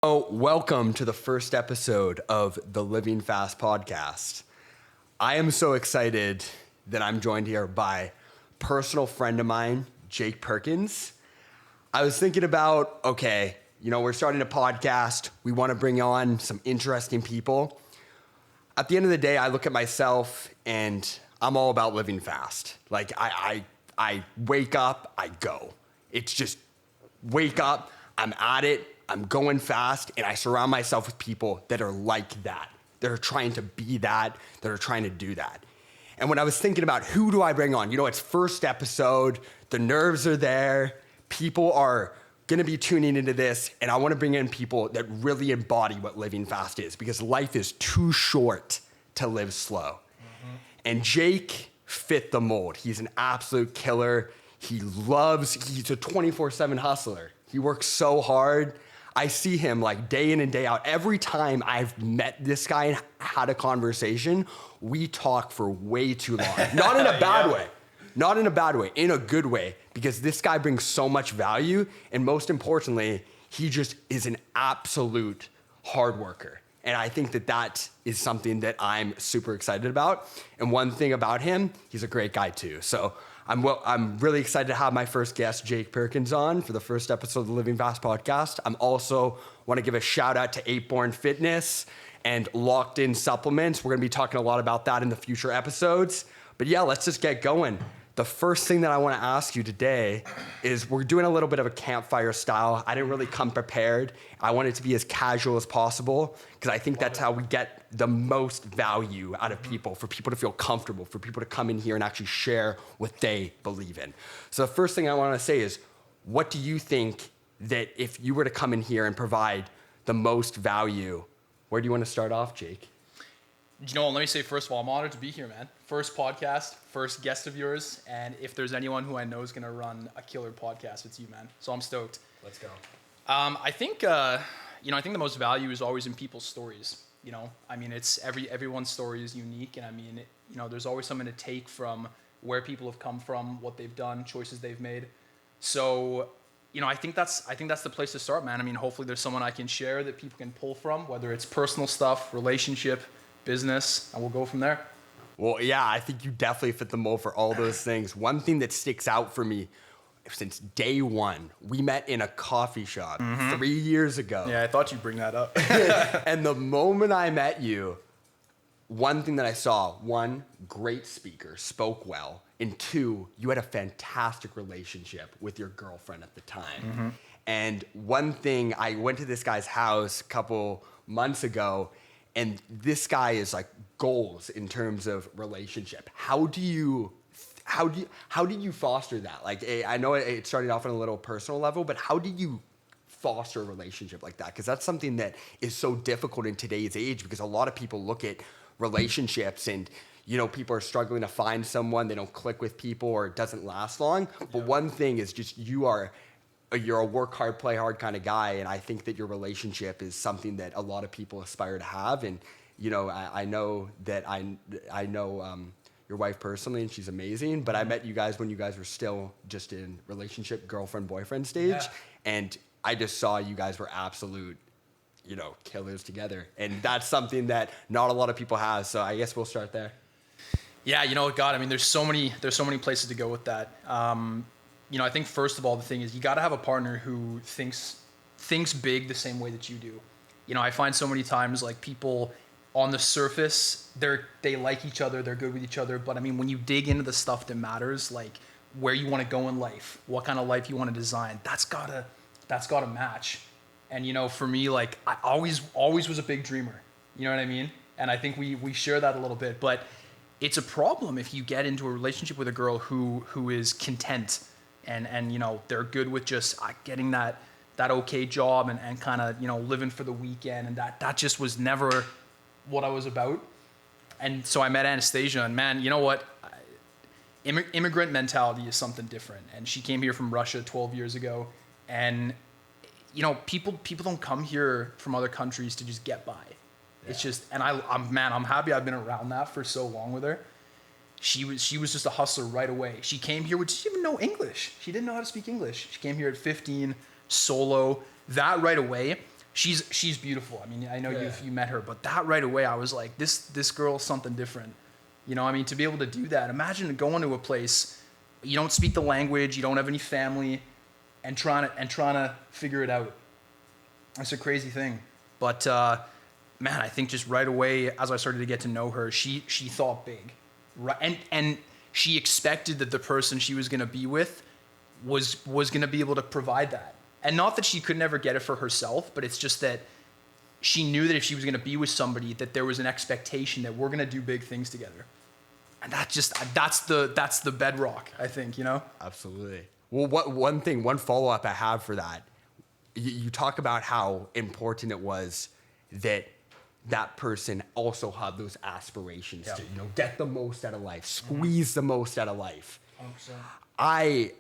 Oh, welcome to the first episode of the Living Fast podcast. I am so excited that I'm joined here by a personal friend of mine, Jake Perkins. I was thinking about, we're starting a podcast. We want to bring on some interesting people. At the end of the day, I look at myself and I'm all about living fast. Like I wake up, I go. It's just wake up, I'm at it. I'm going fast, and I surround myself with people that are like that, that are trying to be that are trying to do that. And when I was thinking about who do I bring on, it's first episode, the nerves are there, people are gonna be tuning into this, and I wanna bring in people that really embody what living fast is, because life is too short to live slow. Mm-hmm. And Jake fit the mold. He's an absolute killer. He's a 24/7 hustler. He works so hard. I see him like day in and day out. Every time I've met this guy and had a conversation, we talk for way too long. Not in a bad way. Not in a bad way, in a good way, because this guy brings so much value. And most importantly, he just is an absolute hard worker. And I think that is something that I'm super excited about. And one thing about him, he's a great guy too. So I'm really excited to have my first guest, Jake Perkins, on for the first episode of the Living Fast podcast. I'm also want to give a shout out to 8born Fitness and Locked In Supplements. We're going to be talking a lot about that in the future episodes. But yeah, let's just get going. The first thing that I want to ask you today is we're doing a little bit of a campfire style. I didn't really come prepared. I want it to be as casual as possible because I think that's how we get the most value out of people, for people to feel comfortable, for people to come in here and actually share what they believe in. So the first thing I want to say is, what do you think that if you were to come in here and provide the most value, where do you want to start off, Jake? Let me say, first of all, I'm honored to be here, man. First podcast, first guest of yours. And if there's anyone who I know is going to run a killer podcast, it's you, man. So I'm stoked. Let's go. I think the most value is always in people's stories. It's everyone's story is unique. And there's always something to take from where people have come from, what they've done, choices they've made. So, I think that's the place to start, man. Hopefully there's someone I can share that people can pull from, whether it's personal stuff, relationship, business, and we'll go from there. Well, yeah, I think you definitely fit the mold for all those things. One thing that sticks out for me since day one, we met in a coffee shop 3 years ago. Yeah, I thought you'd bring that up. And the moment I met you, one thing that I saw, one, great speaker, spoke well, and two, you had a fantastic relationship with your girlfriend at the time. Mm-hmm. And one thing, I went to this guy's house a couple months ago, and this guy is like goals in terms of relationship. How do you foster that? Like, I know it started off on a little personal level, but how do you foster a relationship like that? Because that's something that is so difficult in today's age, because a lot of people look at relationships and, people are struggling to find someone, they don't click with people, or it doesn't last long. But one thing is just you're a work hard, play hard kind of guy. And I think that your relationship is something that a lot of people aspire to have. And, I know that I know your wife personally, and she's amazing, but I met you guys when you guys were still just in relationship, girlfriend, boyfriend stage. Yeah. And I just saw you guys were absolute, killers together. And that's something that not a lot of people have. So I guess we'll start there. Yeah. God, there's so many places to go with that. I think first of all, the thing is you got to have a partner who thinks big the same way that you do. I find so many times like people on the surface, they like each other, they're good with each other. But when you dig into the stuff that matters, like where you want to go in life, what kind of life you want to design, that's gotta match. And for me, like I always was a big dreamer. You know what I mean? And I think we share that a little bit. But it's a problem if you get into a relationship with a girl who is content. And they're good with just getting that okay job and kind of living for the weekend, and that just was never what I was about. And so I met Anastasia, and man, you know what? Immigrant mentality is something different. And she came here from Russia 12 years ago, and people don't come here from other countries to just get by. Yeah. It's just, and I'm happy I've been around that for so long with her. She was just a hustler right away. She came here, she didn't even know English. She didn't know how to speak English. She came here at 15, solo. That right away she's beautiful. I mean, I know you met her, but that right away, I was like, this girl's something different. You know, I mean, to be able to do that, imagine going to a place, you don't speak the language, you don't have any family, and trying to figure it out. That's a crazy thing. But man, I think just right away, as I started to get to know her, she thought big, right? And she expected that the person she was going to be with was going to be able to provide that. And not that she could never get it for herself, but it's just that she knew that if she was going to be with somebody, that there was an expectation that we're going to do big things together. And that's the bedrock, I think, you know? Absolutely. Well, one follow-up I have for that, you talk about how important it was that person also had those aspirations to, get the most out of life, squeeze the most out of life. 100%.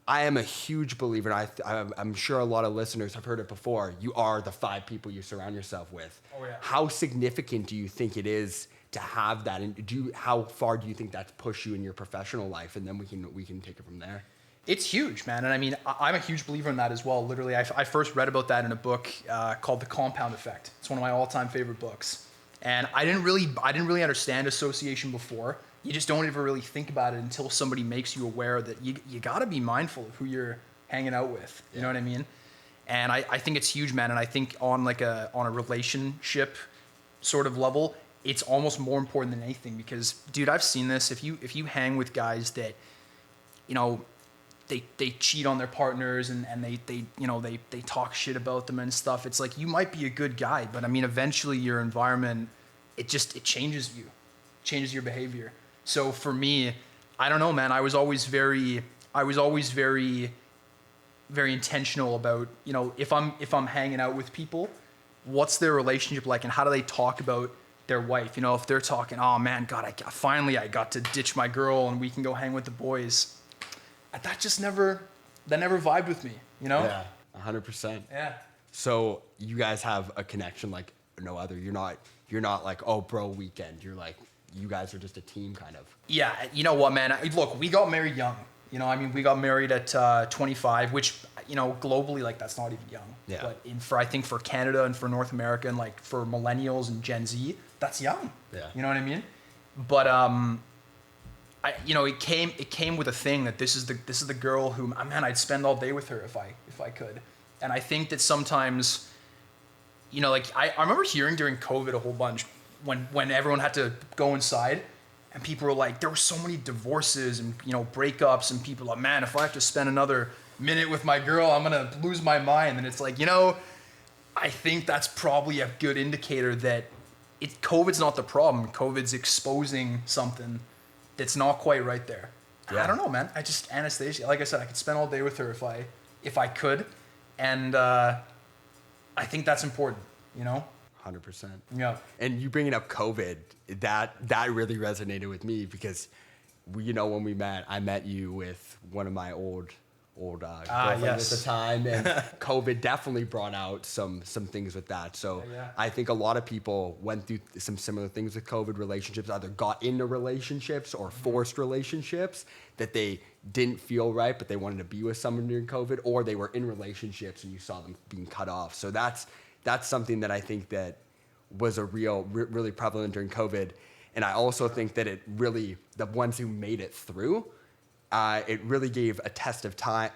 I am a huge believer, and I'm sure a lot of listeners have heard it before. You are the 5 people you surround yourself with. Oh, yeah. How significant do you think it is to have that? And how far do you think that's pushed you in your professional life? And then we can take it from there. It's huge, man. And I mean, I'm a huge believer in that as well. Literally, I first read about that in a book called The Compound Effect. It's one of my all-time favorite books. And I didn't really understand association before. You just don't ever really think about it until somebody makes you aware that you got to be mindful of who you're hanging out with. You know what I mean? And I think it's huge, man. And I think on a relationship sort of level, it's almost more important than anything because, dude, I've seen this. If you hang with guys that, they cheat on their partners and they talk shit about them and stuff, it's like you might be a good guy, but I mean, eventually your environment, it changes you, changes your behavior. So for me, I don't know, man, I was always very very intentional about, if I'm hanging out with people, what's their relationship like and how do they talk about their wife? If they're talking, oh man, God, I got to ditch my girl and we can go hang with the boys. That never vibed with me, Yeah, 100%. Yeah. So you guys have a connection like no other. You're not like, oh, bro, weekend. You're like, you guys are just a team kind of. Yeah, you know what, man? Look, we got married young. We got married at 25, which, globally, like, that's not even young. Yeah. But I think for Canada and for North America and, like, for millennials and Gen Z, that's young. Yeah. You know what I mean? But, it came with a thing that this is the girl who, man, I'd spend all day with her if I could. And I think that sometimes, I remember hearing during COVID a whole bunch when everyone had to go inside and people were like, there were so many divorces and, breakups and people are like, man, if I have to spend another minute with my girl, I'm going to lose my mind. And it's like, I think that's probably a good indicator that COVID's not the problem. COVID's exposing something that's not quite right there. Yeah. I don't know, man. Anastasia, like I said, I could spend all day with her if I could. And I think that's important, 100%. Yeah. And you bringing up COVID, that really resonated with me because, when we met, I met you with one of my old girlfriends at the time, and COVID definitely brought out some things with that. So I think a lot of people went through some similar things with COVID relationships, either got into relationships or forced relationships that they didn't feel right, but they wanted to be with someone during COVID, or they were in relationships and you saw them being cut off. So that's something that I think that was really prevalent during COVID. And I also think that it really, the ones who made it through, it really gave a test of time,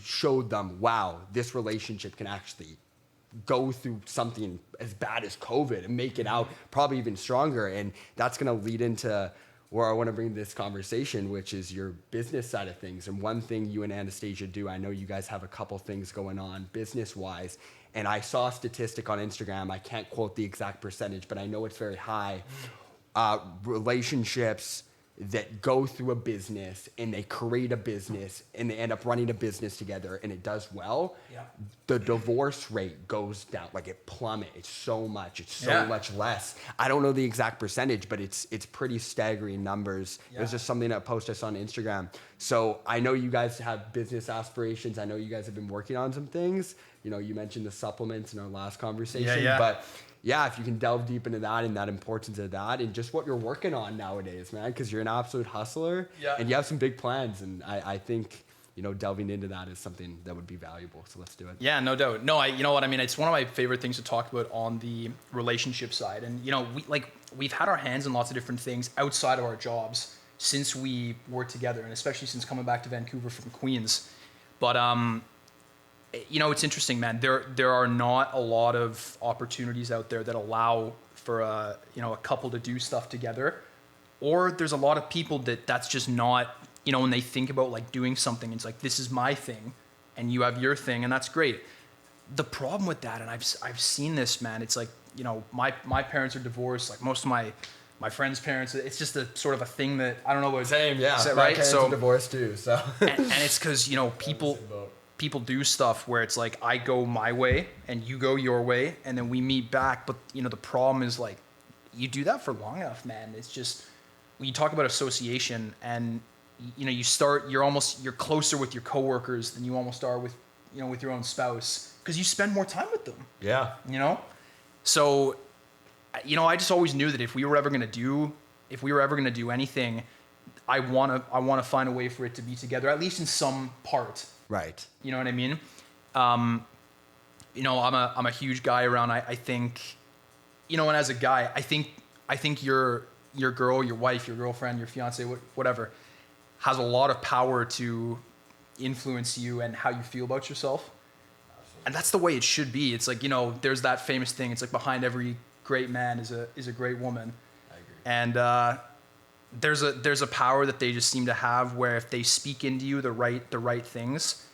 showed them, wow, this relationship can actually go through something as bad as COVID and make it out probably even stronger. And that's going to lead into where I want to bring this conversation, which is your business side of things. And one thing you and Anastasia do, I know you guys have a couple things going on business-wise. And I saw a statistic on Instagram. I can't quote the exact percentage, but I know it's very high. Relationships that go through a business and they create a business and they end up running a business together and it does well, the divorce rate goes down, like it plummets. It's so much less. I don't know the exact percentage, but it's pretty staggering numbers. It was just something that posted us on Instagram. So I know you guys have business aspirations. I know you guys have been working on some things. You mentioned the supplements in our last conversation, but yeah, if you can delve deep into that and that importance of that and just what you're working on nowadays, man, because you're an absolute hustler and you have some big plans. And I think delving into that is something that would be valuable. So let's do it. Yeah, no doubt. No, you know what I mean? It's one of my favorite things to talk about on the relationship side. And, we've had our hands in lots of different things outside of our jobs since we were together, and especially since coming back to Vancouver from Queens. But, it's interesting, man. There are not a lot of opportunities out there that allow for a couple to do stuff together. Or there's a lot of people that's just not, when they think about like doing something, it's like, this is my thing and you have your thing, and that's great. The problem with that, and I've seen this, man, it's like, my parents are divorced, like most of my friends' parents, it's just a sort of a thing that I don't know what. Same, yeah. Is that my right? parents are divorced too, so. and it's because, people do stuff where it's like, I go my way and you go your way and then we meet back. But, the problem is like, you do that for long enough, man. It's just, when you talk about association and, you're closer with your coworkers than you almost are with, with your own spouse, because you spend more time with them. Yeah. So, I just always knew that if we were ever going to do anything, I want to find a way for it to be together, at least in some part. Right. You know what I mean? I'm a huge guy around. I think, and as a guy, I think your girl, your wife, your girlfriend, your fiance, whatever, has a lot of power to influence you and how you feel about yourself. Absolutely. And that's the way it should be. It's like, there's that famous thing. It's like behind every great man is a great woman. I agree. And there's a power that they just seem to have where if they speak into you the right things,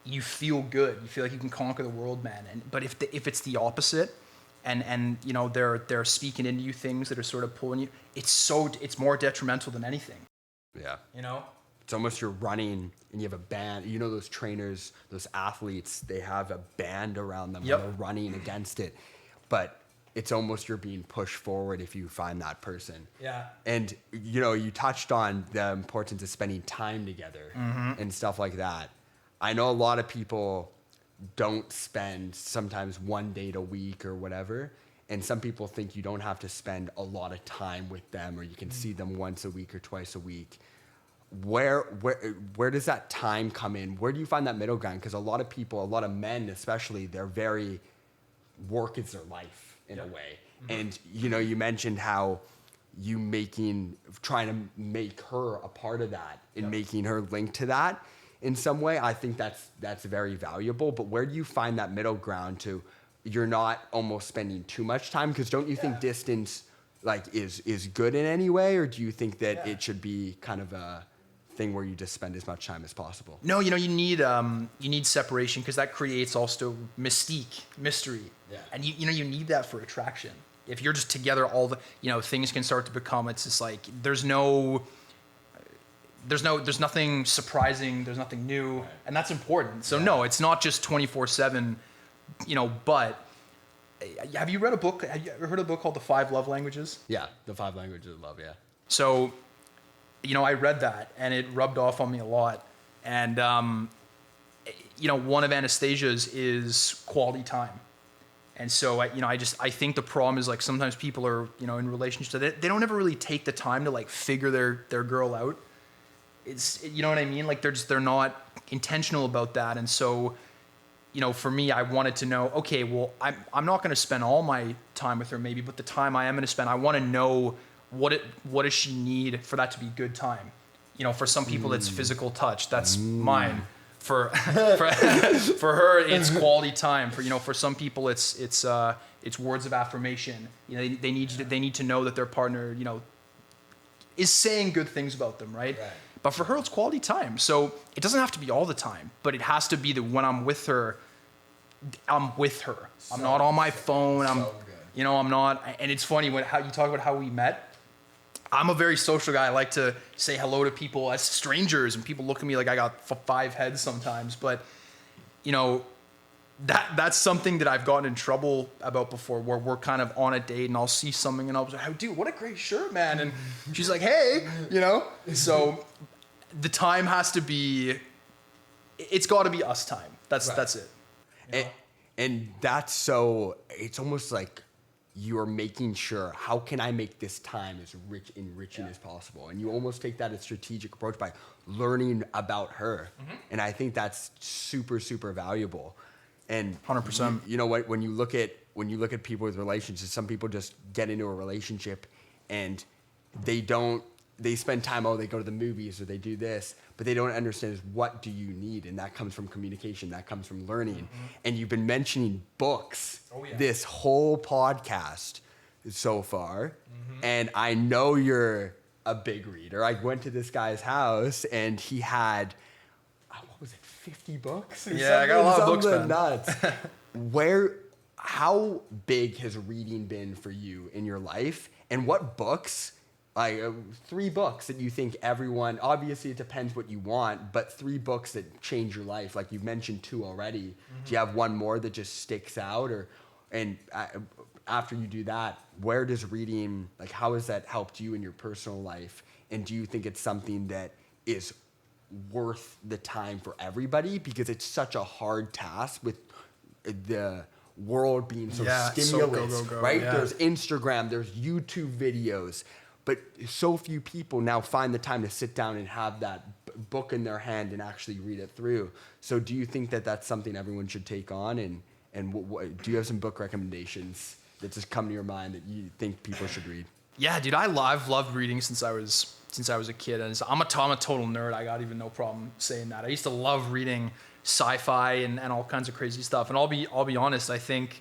you feel good. You feel like you can conquer the world, man. But if it's the opposite, and they're speaking into you things that are sort of pulling you, it's more detrimental than anything. Yeah. It's almost you're running and you have a band. Those trainers, those athletes, they have a band around them. Yep. And they're running against it. But it's almost you're being pushed forward if you find that person. Yeah. And, you touched on the importance of spending time together and stuff like that. I know a lot of people don't spend sometimes one date a week or whatever. And some people think you don't have to spend a lot of time with them, or you can see them once a week or twice a week. Where does that time come in? Where do you find that middle ground? Because a lot of people, a lot of men especially, they're very, work is their life in a way. And, you mentioned how trying to make her a part of that and making her linked to that in some way. I think that's very valuable. But where do you find that middle ground to, you're not almost spending too much time? Because don't you think distance is good in any way? Or do you think that it should be kind of a thing where you just spend as much time as possible? No, you need separation, because that creates also mystery. Yeah. And you need that for attraction. If you're just together, all the things can start to become. It's just like there's nothing surprising. There's nothing new, and that's important. So no, it's not just 24/7. But have you read a book? Have you ever heard of a book called The 5 Love Languages? Yeah, The 5 Languages of Love. Yeah. So, I read that and it rubbed off on me a lot. And one of Anastasia's is quality time. And so, I think the problem is like sometimes people are, in relationships, they don't ever really take the time to like figure their girl out. It's, you know what I mean? Like they're not intentional about that. And so, for me, I wanted to know, okay, well, I'm not going to spend all my time with her maybe, but the time I am going to spend, I want to know what does she need for that to be good time. For some people it's physical touch. That's mine. For her, it's quality time. For some people, it's words of affirmation. They need to know that their partner, is saying good things about them, right? But for her, it's quality time. So it doesn't have to be all the time, but it has to be that when I'm with her, I'm with her. I'm not on my phone. I'm not. And it's funny how you talk about how we met. I'm a very social guy. I like to say hello to people as strangers, and people look at me like I got 5 heads sometimes. But, that's something that I've gotten in trouble about before, where we're kind of on a date and I'll see something and I'll be like, oh, dude, what a great shirt, man. And she's like, hey, So the time has to be, it's got to be us time. That's it. And that's so, it's almost like you're making sure, how can I make this time as enriching as possible? And you almost take that as strategic approach by learning about her. And I think that's super, super valuable. And 100%. you know what, when you look at people with relationships, some people just get into a relationship and they spend time, they go to the movies or they do this, but they don't understand is what do you need? And that comes from communication, that comes from learning. And you've been mentioning books this whole podcast so far. And I know you're a big reader. I went to this guy's house and he had, what was it, 50 books? Yeah, I got a lot of books, man. Nuts. How big has reading been for you in your life? And what books, like 3 books that you think everyone, obviously it depends what you want, but 3 books that change your life, like you've mentioned 2 already. Do you have one more that just sticks out? After you do that, where does reading, like how has that helped you in your personal life? And do you think it's something that is worth the time for everybody? Because it's such a hard task with the world being so stimulus, right? Yeah. There's Instagram, there's YouTube videos, but so few people now find the time to sit down and have that book in their hand and actually read it through. So do you think that that's something everyone should take on? And do you have some book recommendations that just come to your mind that you think people should read? Yeah, dude, I've loved reading since I was a kid, and I'm a total nerd. I got even no problem saying that. I used to love reading sci-fi and all kinds of crazy stuff. And I'll be honest, I think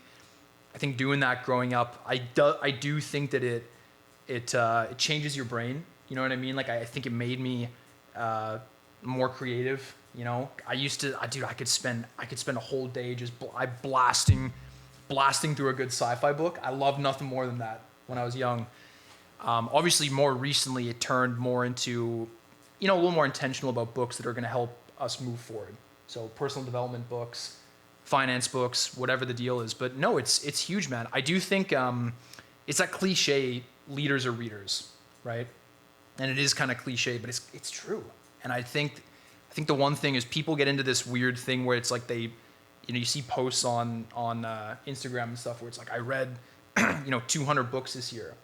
doing that growing up, I do think that it changes your brain. You know what I mean? Like I think it made me more creative. You know, I could spend a whole day just blasting through a good sci-fi book. I loved nothing more than that when I was young. Obviously, more recently, it turned more into, a little more intentional about books that are going to help us move forward. So personal development books, finance books, whatever the deal is. But no, it's huge, man. I do think it's that cliche, leaders are readers, right? And it is kind of cliche, but it's true. And I think the one thing is people get into this weird thing where it's like you see posts on Instagram and stuff where it's like, I read 200 books this year.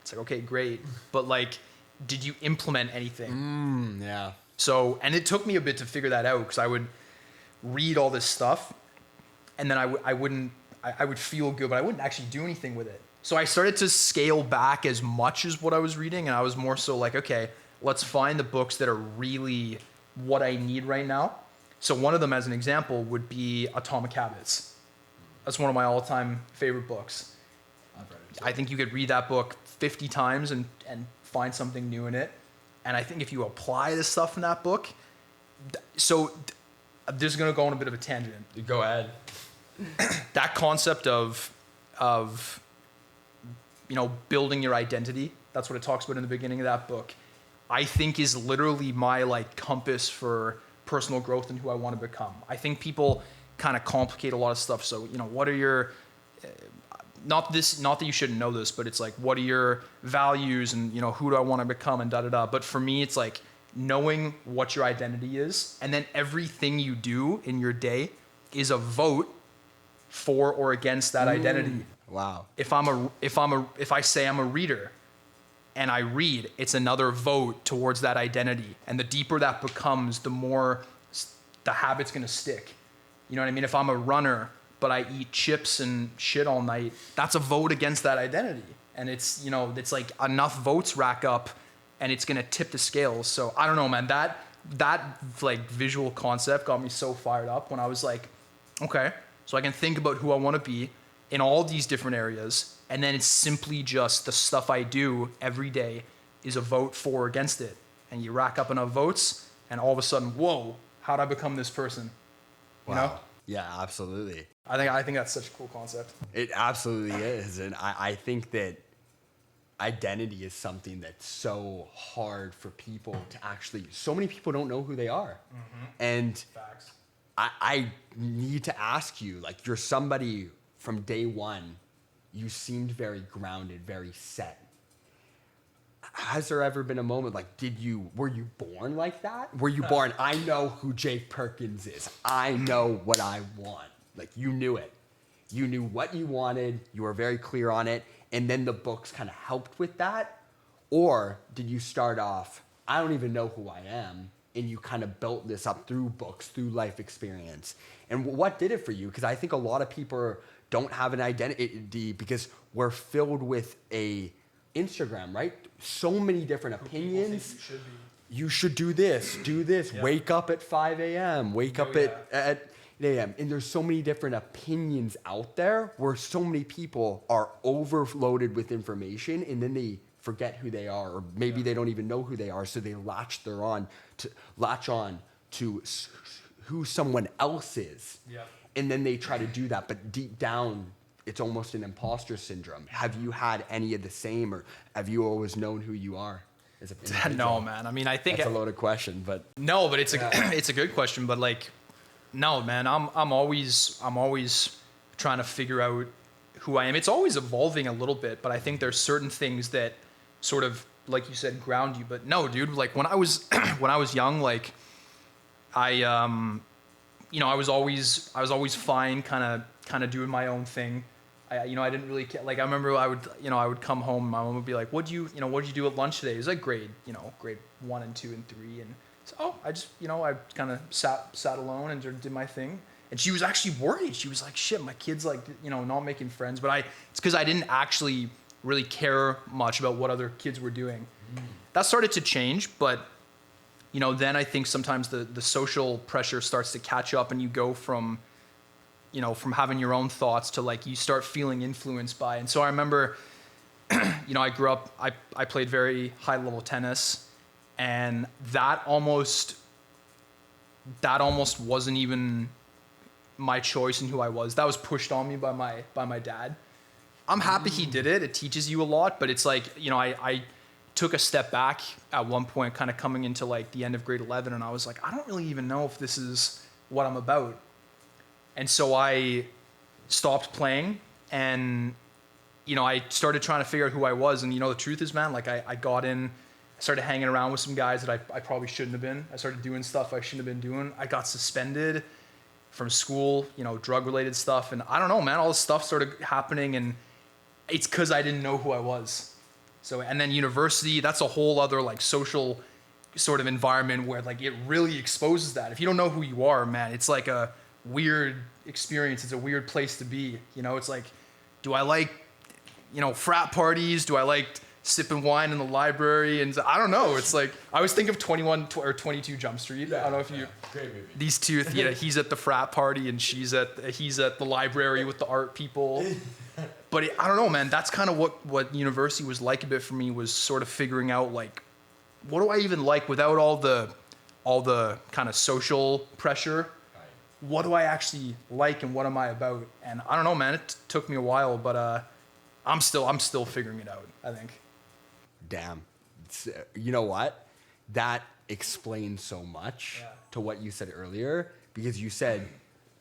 It's like, okay, great. But like, did you implement anything? Yeah. So, and it took me a bit to figure that out because I would read all this stuff and then I would feel good, but I wouldn't actually do anything with it. So I started to scale back as much as what I was reading. And I was more so like, okay, let's find the books that are really what I need right now. So one of them, as an example, would be Atomic Habits. That's one of my all-time favorite books. I've read it too. I think you could read that book 50 times and find something new in it. And I think if you apply the stuff in that book, so this is going to go on a bit of a tangent. Go ahead. That concept of building your identity, that's what it talks about in the beginning of that book, I think is literally my like compass for personal growth and who I want to become. I think people kind of complicate a lot of stuff. So, what are your not that you shouldn't know this, but it's like, what are your values and, who do I want to become and da-da-da. But for me, it's like knowing what your identity is. And then everything you do in your day is a vote for or against that identity. Wow. If I say I'm a reader and I read, it's another vote towards that identity. And the deeper that becomes, the more the habit's going to stick. You know what I mean? If I'm a runner, but I eat chips and shit all night, that's a vote against that identity. And it's, it's like enough votes rack up and it's going to tip the scales. So I don't know, man, that like visual concept got me so fired up when I was like, okay, so I can think about who I want to be in all these different areas. And then it's simply just the stuff I do every day is a vote for or against it. And you rack up enough votes and all of a sudden, whoa, how'd I become this person? You know? Yeah, absolutely. I think that's such a cool concept. It absolutely is. And I think that identity is something that's so hard for people to actually, so many people don't know who they are. And Facts. I need to ask you, like, you're somebody from day one, you seemed very grounded, very set. Has there ever been a moment, like, were you born like that? Were you born, I know who Jake Perkins is. I know what I want. Like, you knew it. you knew what you wanted, you were very clear on it, and then the books kind of helped with that? Or did you start off, I don't even know who I am, and you kind of built this up through books, through life experience? And what did it for you? Because I think a lot of people don't have an identity because we're filled with a Instagram, right? So many different opinions. You should do this, wake up at 5 a.m., wake up at 8 a.m. And there's so many different opinions out there where so many people are overloaded with information, and then they forget who they are, or maybe they don't even know who they are, so they latch on to who someone else is. And then they try to do that, but deep down, it's almost an imposter syndrome. Have you had any of the same, or have you always known who you are? No, man. I mean, I think that's a loaded question, but no, but it's it's a good question. But like, no, man, I'm always trying to figure out who I am. It's always evolving a little bit, but I think there's certain things that sort of, like you said, ground you. But no, dude, like when I was young, like I was always fine, kind of doing my own thing. I didn't really care. Like I remember I would come home, my mom would be like, what'd you do at lunch today? It was like grade 1 and 2 and 3. And so, I just, I kind of sat alone and did my thing. And she was actually worried. She was like, shit, my kid's like, not making friends. But it's because I didn't actually really care much about what other kids were doing. That started to change, but then I think sometimes the social pressure starts to catch up, and you go from having your own thoughts to like you start feeling influenced by. And so I remember, I grew up, I played very high level tennis, and that almost wasn't even my choice in who I was. That was pushed on me by my dad. I'm happy he did it. It teaches you a lot, but it's like, I took a step back at one point, kind of coming into like the end of grade 11, and I was like, I don't really even know if this is what I'm about. And so I stopped playing, and, I started trying to figure out who I was. And, the truth is, man, like I got in, I started hanging around with some guys that I probably shouldn't have been. I started doing stuff I shouldn't have been doing. I got suspended from school, drug-related stuff. And I don't know, man, all this stuff started happening, and it's because I didn't know who I was. So, and then university, that's a whole other like social sort of environment where like it really exposes that. If you don't know who you are, man, it's like a weird experience. It's a weird place to be. It's like, do I like, frat parties? Do I like sipping wine in the library? And I don't know. It's like, I always think of 21 or 22 Jump Street. I don't know if you, these two, he's at the frat party and he's at the library with the art people. But I don't know, man, that's kind of what university was like a bit for me, was sort of figuring out like, what do I even like without all the kind of social pressure? What do I actually like, and what am I about? And I don't know, man, it took me a while, but I'm still figuring it out, I think. Damn. You know what? That explains so much to what you said earlier, because you said,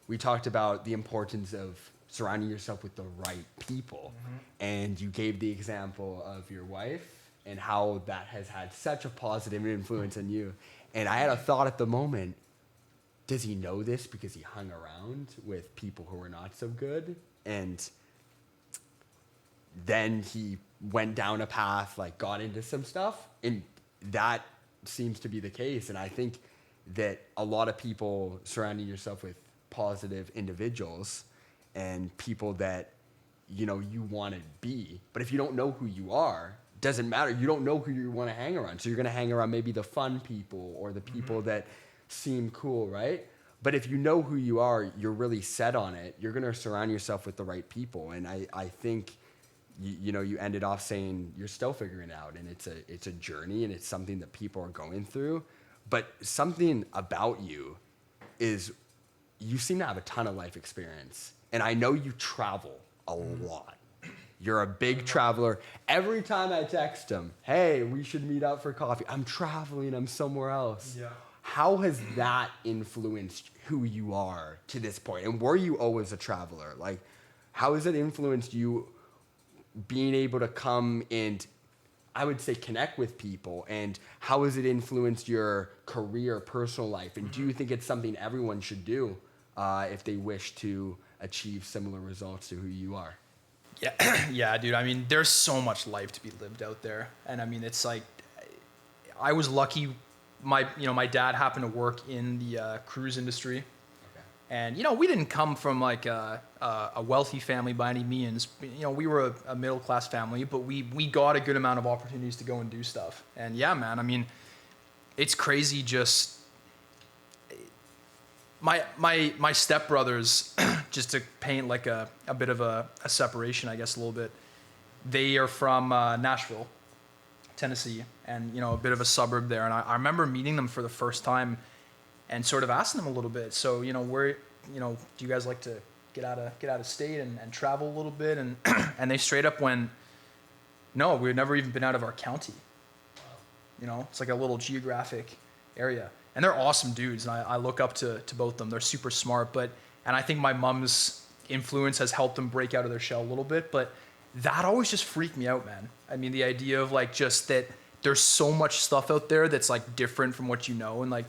we talked about the importance of surrounding yourself with the right people. And you gave the example of your wife and how that has had such a positive influence on you. And I had a thought at the moment, does he know this because he hung around with people who were not so good? And then he went down a path, like got into some stuff, and that seems to be the case. And I think that a lot of people, surrounding yourself with positive individuals and people that you want to be, but if you don't know who you are, doesn't matter. You don't know who you want to hang around, so you're going to hang around maybe the fun people or the people that seem cool, right? But if you know who you are, you're really set on it, you're going to surround yourself with the right people. And I think you ended off saying you're still figuring it out, and it's a journey, and it's something that people are going through. But something about you is you seem to have a ton of life experience. And I know you travel a lot. You're a big traveler. Every time I text him, hey, we should meet up for coffee, I'm traveling, I'm somewhere else. Yeah. How has that influenced who you are to this point? And were you always a traveler? Like, how has it influenced you being able to come and, I would say, connect with people? And how has it influenced your career, personal life? And do you think it's something everyone should do if they wish to achieve similar results to who you are. Yeah, yeah, dude. I mean, there's so much life to be lived out there, and I mean, it's like I was lucky. My dad happened to work in the cruise industry, Okay. and we didn't come from like a wealthy family by any means. We were a middle class family, but we got a good amount of opportunities to go and do stuff. And yeah, man. I mean, it's crazy. Just my stepbrothers, just to paint like a bit of a separation, I guess, a little bit. They are from Nashville, Tennessee, and a bit of a suburb there. And I remember meeting them for the first time and sort of asking them a little bit. So where do you guys like to get out of state and travel a little bit? And and they straight up went, no, we've never even been out of our county. It's like a little geographic area. And they're awesome dudes, and I look up to both of them. They're super smart, and I think my mom's influence has helped them break out of their shell a little bit, but that always just freaked me out, man. I mean, the idea of like just that there's so much stuff out there that's like different from what and like,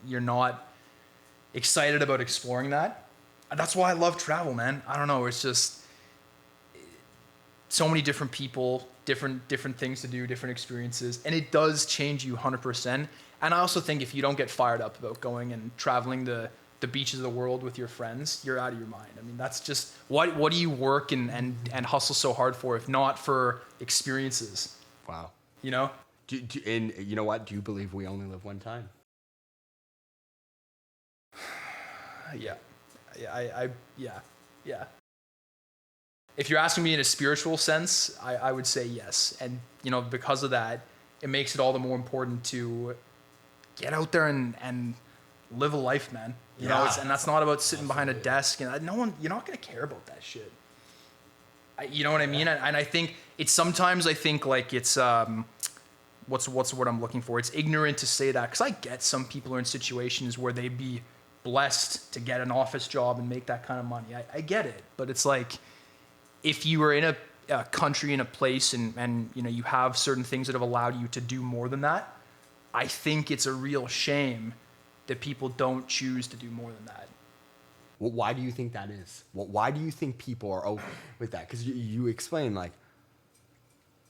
you're not excited about exploring that. That's why I love travel, man. I don't know, it's just so many different people, different things to do, different experiences, and it does change you 100%. And I also think if you don't get fired up about going and traveling the beaches of the world with your friends, you're out of your mind. I mean, that's just, what do you work and hustle so hard for if not for experiences? Wow. And you know what? Do you believe we only live one time? Yeah. Yeah. If you're asking me in a spiritual sense, I would say yes. And, because of that, it makes it all the more important to get out there and live a life, man. And that's not about sitting behind a desk, and you're not going to care about that shit. You know what I mean? And I think it's sometimes, I think like it's, what's the word I'm looking for? It's ignorant to say that, because I get some people are in situations where they'd be blessed to get an office job and make that kind of money. I get it, but it's like, if you were in a country, in a place, and you have certain things that have allowed you to do more than that, I think it's a real shame that people don't choose to do more than that. Well, why do you think that is? Why do you think people are open with that? Because you explain, like,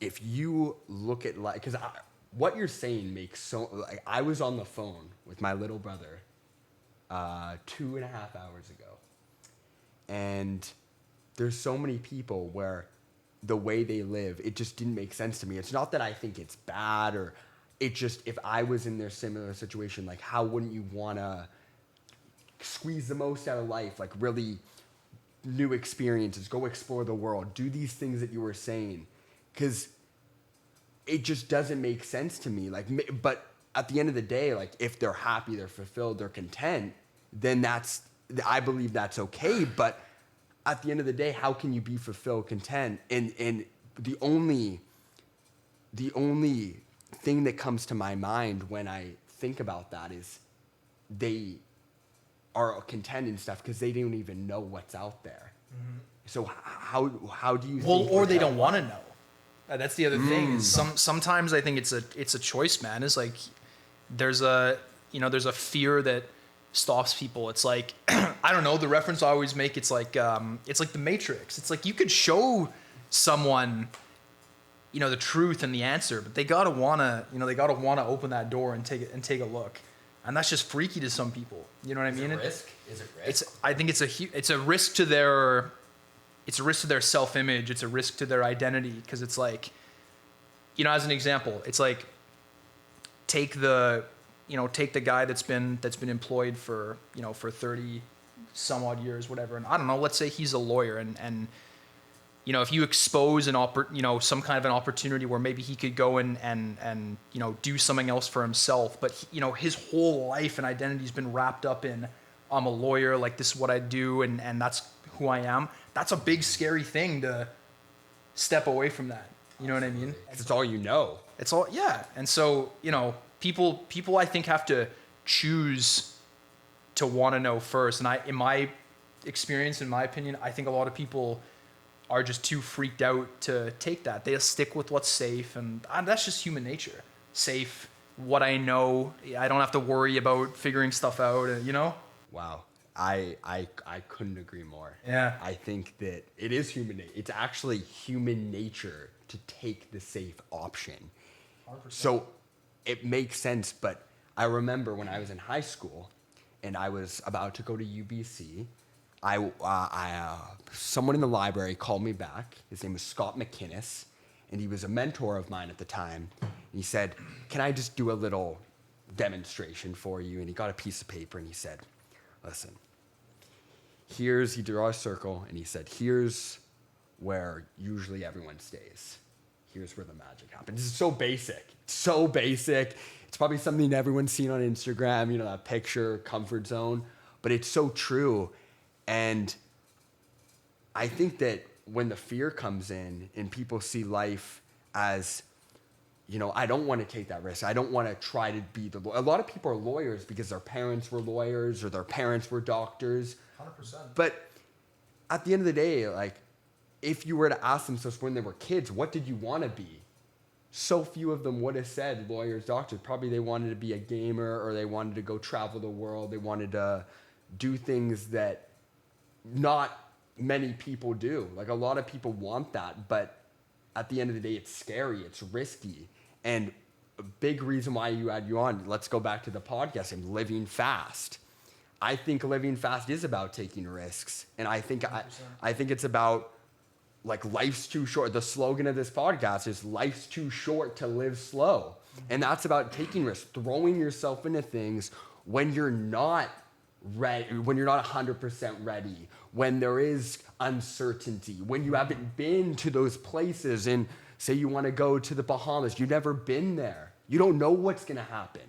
if you look at, like, because what you're saying makes so, like, I was on the phone with my little brother 2.5 hours ago, and there's so many people where the way they live, it just didn't make sense to me. It's not that I think it's bad, or it just, if I was in their similar situation, like, how wouldn't you want to squeeze the most out of life? Like, really new experiences, go explore the world, do these things that you were saying, because it just doesn't make sense to me. Like, but at the end of the day, like, if they're happy, they're fulfilled, they're content, then I believe that's okay. But at the end of the day, how can you be fulfilled, content? And the only thing that comes to my mind when I think about that is they are content and stuff because they don't even know what's out there. Mm-hmm. So how do you think? Or they don't want to know. That's the other thing. Sometimes I think it's a choice, man. It's like there's a fear that stops people. It's like I don't know, the reference I always make, it's like the Matrix. It's like you could show someone the truth and the answer, but they gotta wanna open that door and take a look, and that's just freaky to some people. You know what I mean? Is it risk? I think it's a risk to their self-image. It's a risk to their identity, because it's like, as an example, it's like take the guy that's been employed for 30 some odd years, whatever, and I don't know, let's say he's a lawyer, and if you expose some kind of an opportunity where maybe he could go and do something else for himself, but his whole life and identity has been wrapped up in, I'm a lawyer, like, this is what I do, and that's who I am. That's a big scary thing to step away from that. You know what I mean? It's all you know. It's all, yeah. And so, people I think have to choose to want to know first. And in my experience, in my opinion, I think a lot of people are just too freaked out to take that. They just stick with what's safe, and that's just human nature. Safe, what I know, I don't have to worry about figuring stuff out, Wow. I couldn't agree more. Yeah. I think that it is it's actually human nature to take the safe option. 100%. So it makes sense, but I remember when I was in high school and I was about to go to UBC, someone in the library called me back. His name was Scott McInnes, and he was a mentor of mine at the time. And he said, "Can I just do a little demonstration for you?" And he got a piece of paper and he said, "Listen, he drew a circle and he said, here's where usually everyone stays. Here's where the magic happens." This is so basic. So basic. It's probably something everyone's seen on Instagram, that picture, comfort zone, but it's so true. And I think that when the fear comes in and people see life as, I don't want to take that risk. I don't want to try to be a lot of people are lawyers because their parents were lawyers or their parents were doctors. 100%. But at the end of the day, like, if you were to ask themselves when they were kids, what did you want to be? So few of them would have said lawyers, doctors. Probably they wanted to be a gamer or they wanted to go travel the world. They wanted to do things that not many people do. Like, a lot of people want that, but at the end of the day, it's scary, it's risky. And a big reason why you had you on, let's go back to the podcast and living fast. I think living fast is about taking risks. And I think it's about, like, life's too short. The slogan of this podcast is life's too short to live slow. And that's about taking risks, throwing yourself into things when you're not ready, when you're not 100% ready, when there is uncertainty, when you haven't been to those places. And say you want to go to the Bahamas, you've never been there. You don't know what's going to happen.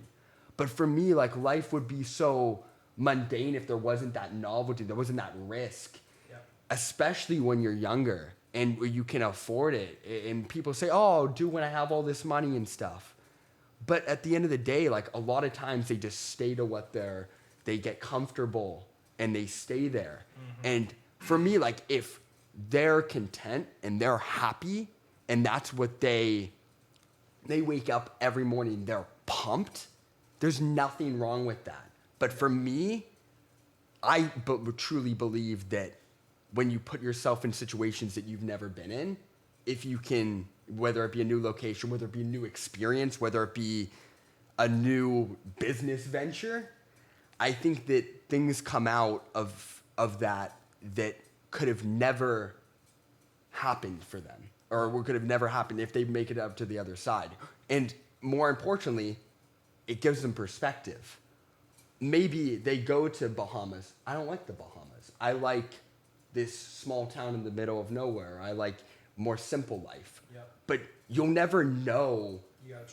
But for me, like, life would be so mundane if there wasn't that novelty, there wasn't that risk, especially when you're younger and you can afford it. And people say, "Oh, I'll do when I have all this money and stuff." But at the end of the day, like, a lot of times they just stay to they get comfortable and they stay there. Mm-hmm. And for me, like, if they're content and they're happy and that's what they wake up every morning, they're pumped, there's nothing wrong with that. But for me, I truly believe that when you put yourself in situations that you've never been in, if you can, whether it be a new location, whether it be a new experience, whether it be a new business venture, I think that things come out of that could have never happened for them, or could have never happened if they make it up to the other side. And more importantly, it gives them perspective. Maybe they go to Bahamas. I don't like the Bahamas. I like this small town in the middle of nowhere. I like more simple life. Yep. But you'll never know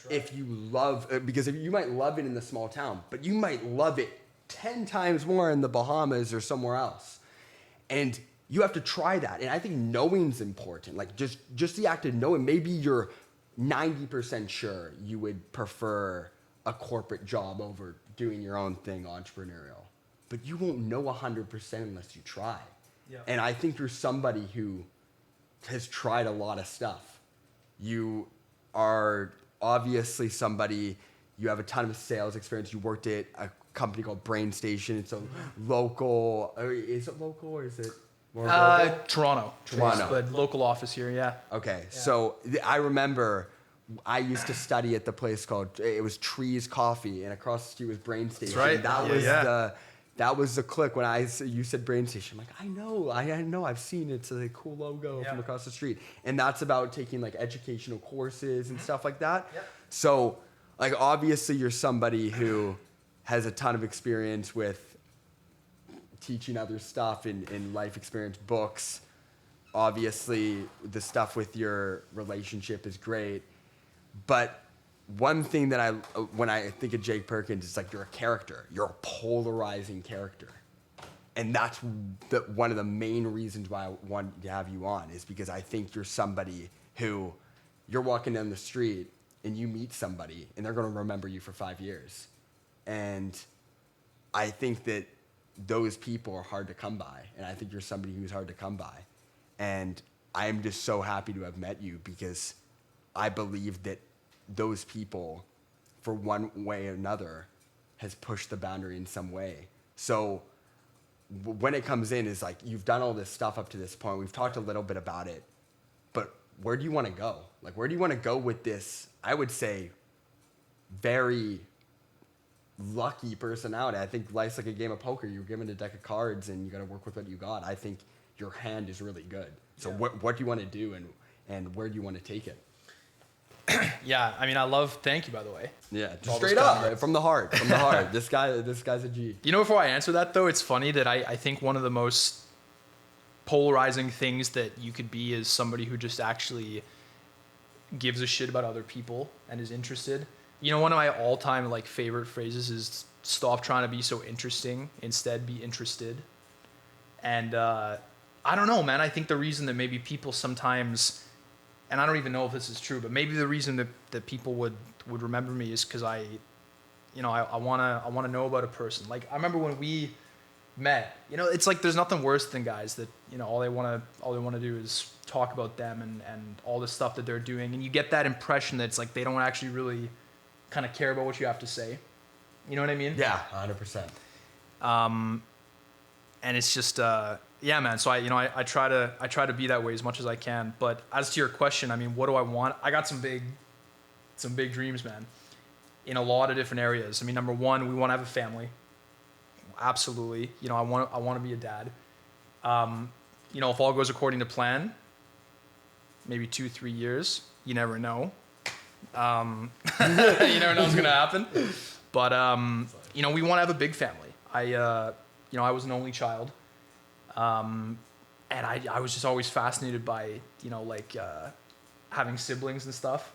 if you love, because you might love it in the small town, but you might love it 10 times more in the Bahamas or somewhere else. And you have to try that. And I think knowing's important. Like, just the act of knowing. Maybe you're 90% sure you would prefer a corporate job over doing your own thing, entrepreneurial. But you won't know 100% unless you try. Yeah. And I think you're somebody who has tried a lot of stuff. You are obviously somebody, you have a ton of sales experience. You worked at a company called Brain Station. It's a local, is it local or is it more global? Toronto. But local office here, yeah. Okay, yeah. So I remember I used to study at the place called, it was Trees Coffee, and across the street was Brain Station. That's right. That was the click when you said Brain Station. I'm like, I know, I've seen it. It's a cool logo from across the street. And that's about taking, like, educational courses and stuff like that. Yep. So, like, obviously you're somebody who has a ton of experience with teaching other stuff in life experience, books. Obviously the stuff with your relationship is great. But one thing that when I think of Jake Perkins, it's like, you're a character. You're a polarizing character. And that's one of the main reasons why I wanted to have you on, is because I think you're somebody who, you're walking down the street and you meet somebody and they're going to remember you for 5 years. And I think that those people are hard to come by. And I think you're somebody who's hard to come by. And I am just so happy to have met you, because I believe that those people, for one way or another, has pushed the boundary in some way. So when it comes in is like, you've done all this stuff up to this point. We've talked a little bit about it, but where do you want to go? Like, where do you want to go with this? I would say very lucky personality. I think life's like a game of poker. You're given a deck of cards and you got to work with what you got. I think your hand is really good. So what do you want to do and where do you want to take it? Yeah, I mean, thank you, by the way. Yeah, just straight up, from the heart, This guy's a G. You know, before I answer that, though, it's funny that I think one of the most polarizing things that you could be is somebody who just actually gives a shit about other people and is interested. You know, one of my all-time like favorite phrases is "Stop trying to be so interesting, instead be interested." And I don't know, man. I think the reason that maybe people sometimes, and I don't even know if this is true, but maybe the reason that people would remember me is because I wanna know about a person. Like I remember when we met, you know, it's like there's nothing worse than guys that, you know, all they wanna do is talk about them and all the stuff that they're doing, and you get that impression that it's like they don't actually really kind of care about what you have to say. You know what I mean? Yeah, 100%. And it's just yeah, man. So I try to be that way as much as I can. But as to your question, I mean, what do I want? I got some big dreams, man, in a lot of different areas. I mean, number one, we want to have a family. Absolutely. You know, I want to be a dad. You know, if all goes according to plan, maybe 2-3 years. You never know. You never know what's gonna happen. But you know, we want to have a big family. You know, I was an only child. And I was just always fascinated by, you know, like having siblings and stuff.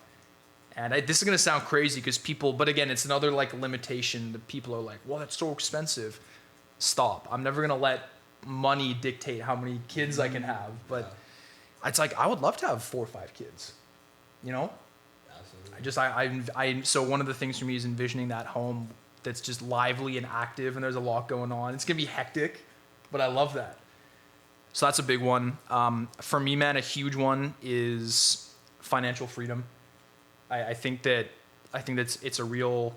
And this is going to sound crazy because but again, it's another like limitation that people are like, well, that's so expensive. Stop. I'm never going to let money dictate how many kids I can have. But it's like, I would love to have 4 or 5 kids, you know? Absolutely. So one of the things for me is envisioning that home that's just lively and active and there's a lot going on. It's going to be hectic, but I love that. So that's a big one. For me, man, a huge one is financial freedom. I think that it's a real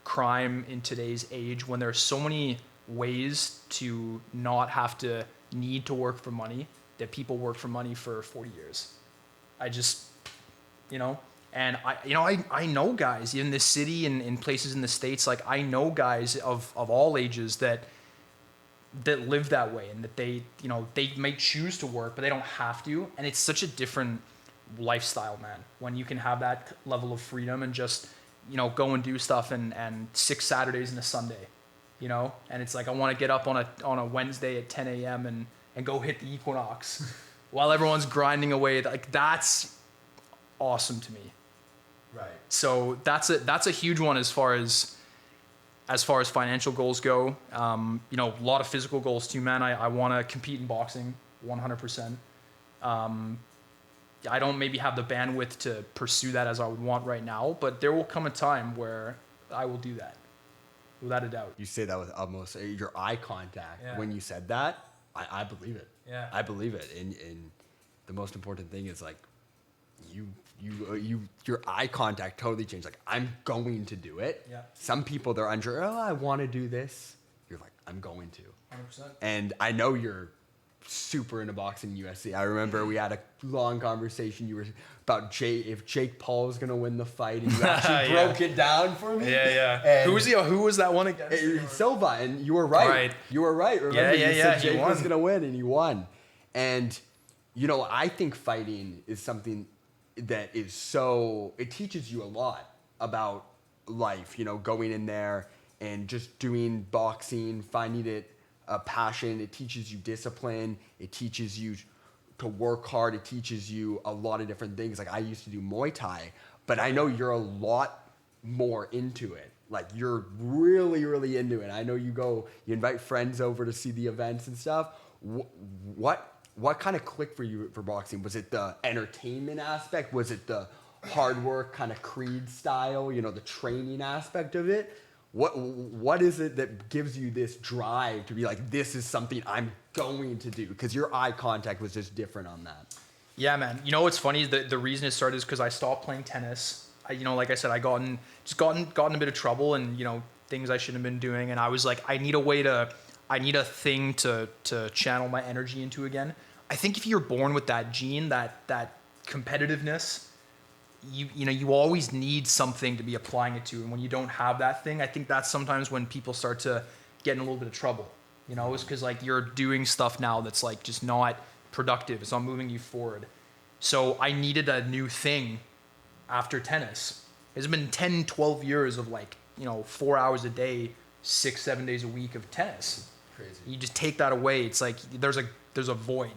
crime in today's age when there are so many ways to not have to need to work for money that people work for money for 40 years. I just, you know, and I know guys in this city and in places in the States, like I know guys of all ages that live that way and that they may choose to work, but they don't have to. And it's such a different lifestyle, man, when you can have that level of freedom and just, you know, go and do stuff and 6 Saturdays and a Sunday, you know? And it's like, I want to get up on a Wednesday at 10 a.m. and go hit the equinox while everyone's grinding away. Like that's awesome to me. Right. So that's a huge one as far as financial goals go. You know, a lot of physical goals too, man. I want to compete in boxing 100%. I don't maybe have the bandwidth to pursue that as I would want right now, but there will come a time where I will do that, without a doubt. You say that with almost your eye contact. Yeah. When you said that, I believe it. Yeah. I believe it. And the most important thing is like your eye contact totally changed. Like, I'm going to do it. Yeah. Some people, they're unsure. Oh, I want to do this. You're like, I'm going to. 100%. And I know you're super into boxing UFC. I remember we had a long conversation. You were about if Jake Paul was going to win the fight, and you actually broke it down for me. Yeah. And who was that one against? Silva, and you were right. You were right. Remember, you said Jake was going to win, and he won. And, you know, I think fighting is something that is it teaches you a lot about life, you know, going in there and just doing boxing, finding it a passion. It teaches you discipline. It teaches you to work hard. It teaches you a lot of different things. Like, I used to do Muay Thai, but I know you're a lot more into it. Like, you're really, really into it. I know you invite friends over to see the events and stuff. What kind of clicked for you for boxing? Was it the entertainment aspect? Was it the hard work kind of Creed style, you know, the training aspect of it? What is it that gives you this drive to be like, this is something I'm going to do? Because your eye contact was just different on that. Yeah, man. You know what's funny? The reason it started is because I stopped playing tennis. Like I said, I got in a bit of trouble and, you know, things I shouldn't have been doing. And I was like, I need a way to I need a thing to channel my energy into again. I think if you're born with that gene, that competitiveness, you always need something to be applying it to. And when you don't have that thing, I think that's sometimes when people start to get in a little bit of trouble. It's because like you're doing stuff now that's like just not productive. It's not moving you forward. So I needed a new thing after tennis. It's been 10, 12 years of like, 4 hours a day, 6, 7 days a week of tennis. Crazy. You just take that away. It's like there's a void,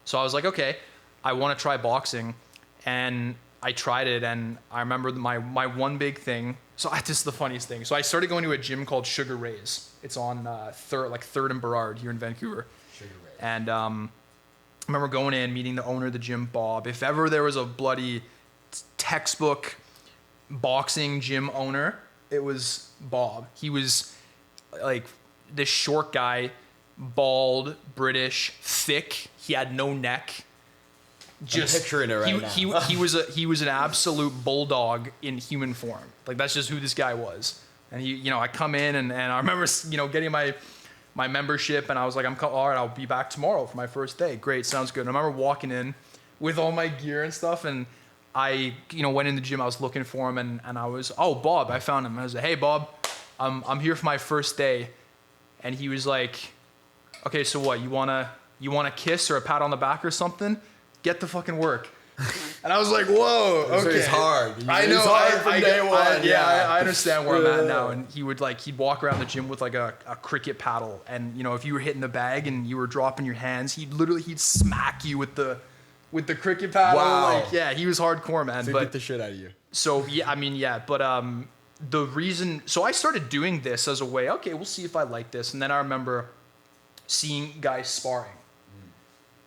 So I was like, okay, I want to try boxing, and I tried it, and I remember my one big thing. So this is the funniest thing. So I started going to a gym called Sugar Ray's. It's on Third and Burrard here in Vancouver. Sugar Ray. And I remember going in, meeting the owner of the gym, Bob. If ever there was a bloody textbook boxing gym owner, it was Bob. He was like this short guy, bald, British, thick. He had no neck. Just I'm picturing it right now. He was an absolute bulldog in human form. Like that's just who this guy was. And I come in and I remember getting my membership, and I was like, all right, I'll be back tomorrow for my first day. Great, sounds good. And I remember walking in with all my gear and stuff, and I went in the gym. I was looking for him, and I was, oh, Bob, I found him. I was like, hey, Bob, I'm here for my first day. And he was like, okay, so what, you want a kiss or a pat on the back or something? Get the fucking work. And I was like, whoa, okay. It's hard. I know. It's hard from day one. I understand where I'm at now. And he'd walk around the gym with like a cricket paddle. And, if you were hitting the bag and you were dropping your hands, he'd smack you with the cricket paddle. Wow. Like, yeah, he was hardcore, man. So beat the shit out of you. So, yeah, but the reason, so I started doing this as a way, okay, we'll see if I like this. And then I remember seeing guys sparring.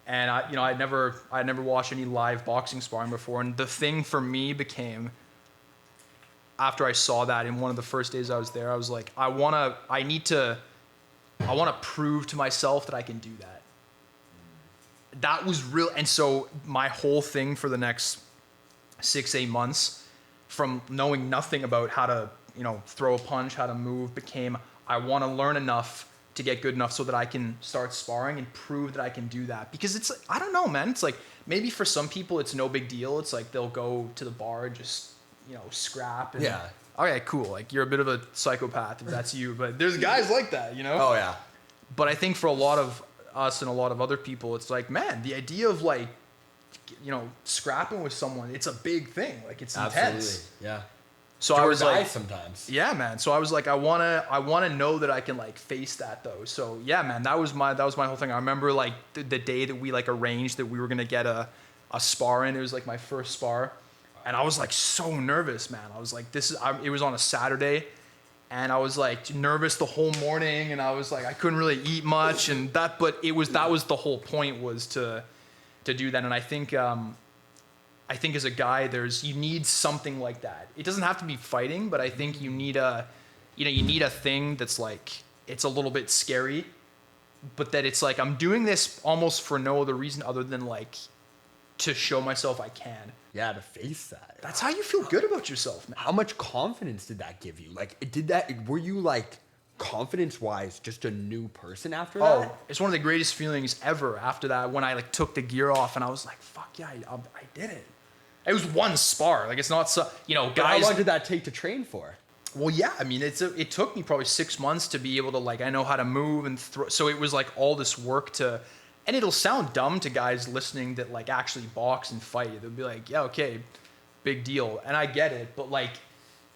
And I'd never watched any live boxing sparring before. And the thing for me became, after I saw that in one of the first days I was there, I was like, I want to prove to myself that I can do that. That was real. And so my whole thing for the next 6-8 months, from knowing nothing about how to, throw a punch, how to move, became, I want to learn enough to get good enough so that I can start sparring and prove that I can do that. Because it's, I don't know, man. It's like, maybe for some people it's no big deal. It's like they'll go to the bar and just, scrap. And, yeah. Okay, cool. Like, you're a bit of a psychopath if that's you. But there's guys like that, Oh, yeah. But I think for a lot of us and a lot of other people, it's like, man, the idea of like, scrapping with someone, it's a big thing. Like, it's intense. Yeah. So I was like, sometimes. Yeah, man. So I was like, I wanna know that I can like face that though. So yeah, man, that was my whole thing. I remember like the day that we like arranged that we were gonna get a spar in. It was like my first spar, and I was like so nervous, man. I was like, it was on a Saturday, and I was like nervous the whole morning, and I was like, I couldn't really eat much, and that was the whole point, was to do that. And I think as a guy, you need something like that. It doesn't have to be fighting, but I think you need a thing that's like, it's a little bit scary, but that it's like, I'm doing this almost for no other reason other than like to show myself I can. Yeah, to face that. That's how you feel good about yourself, man. How much confidence did that give you? Like, were you like confidence-wise just a new person after that? Oh, it's one of the greatest feelings ever after that, when I like took the gear off and I was like, fuck yeah, I did it. It was one spar. Like, it's not so, guys. But how long did that take to train for? Well, yeah, I mean, it took me probably 6 months to be able to, like, I know how to move and throw. So it was like all this work and it'll sound dumb to guys listening that like actually box and fight. They'll be like, yeah, okay, big deal. And I get it. But like,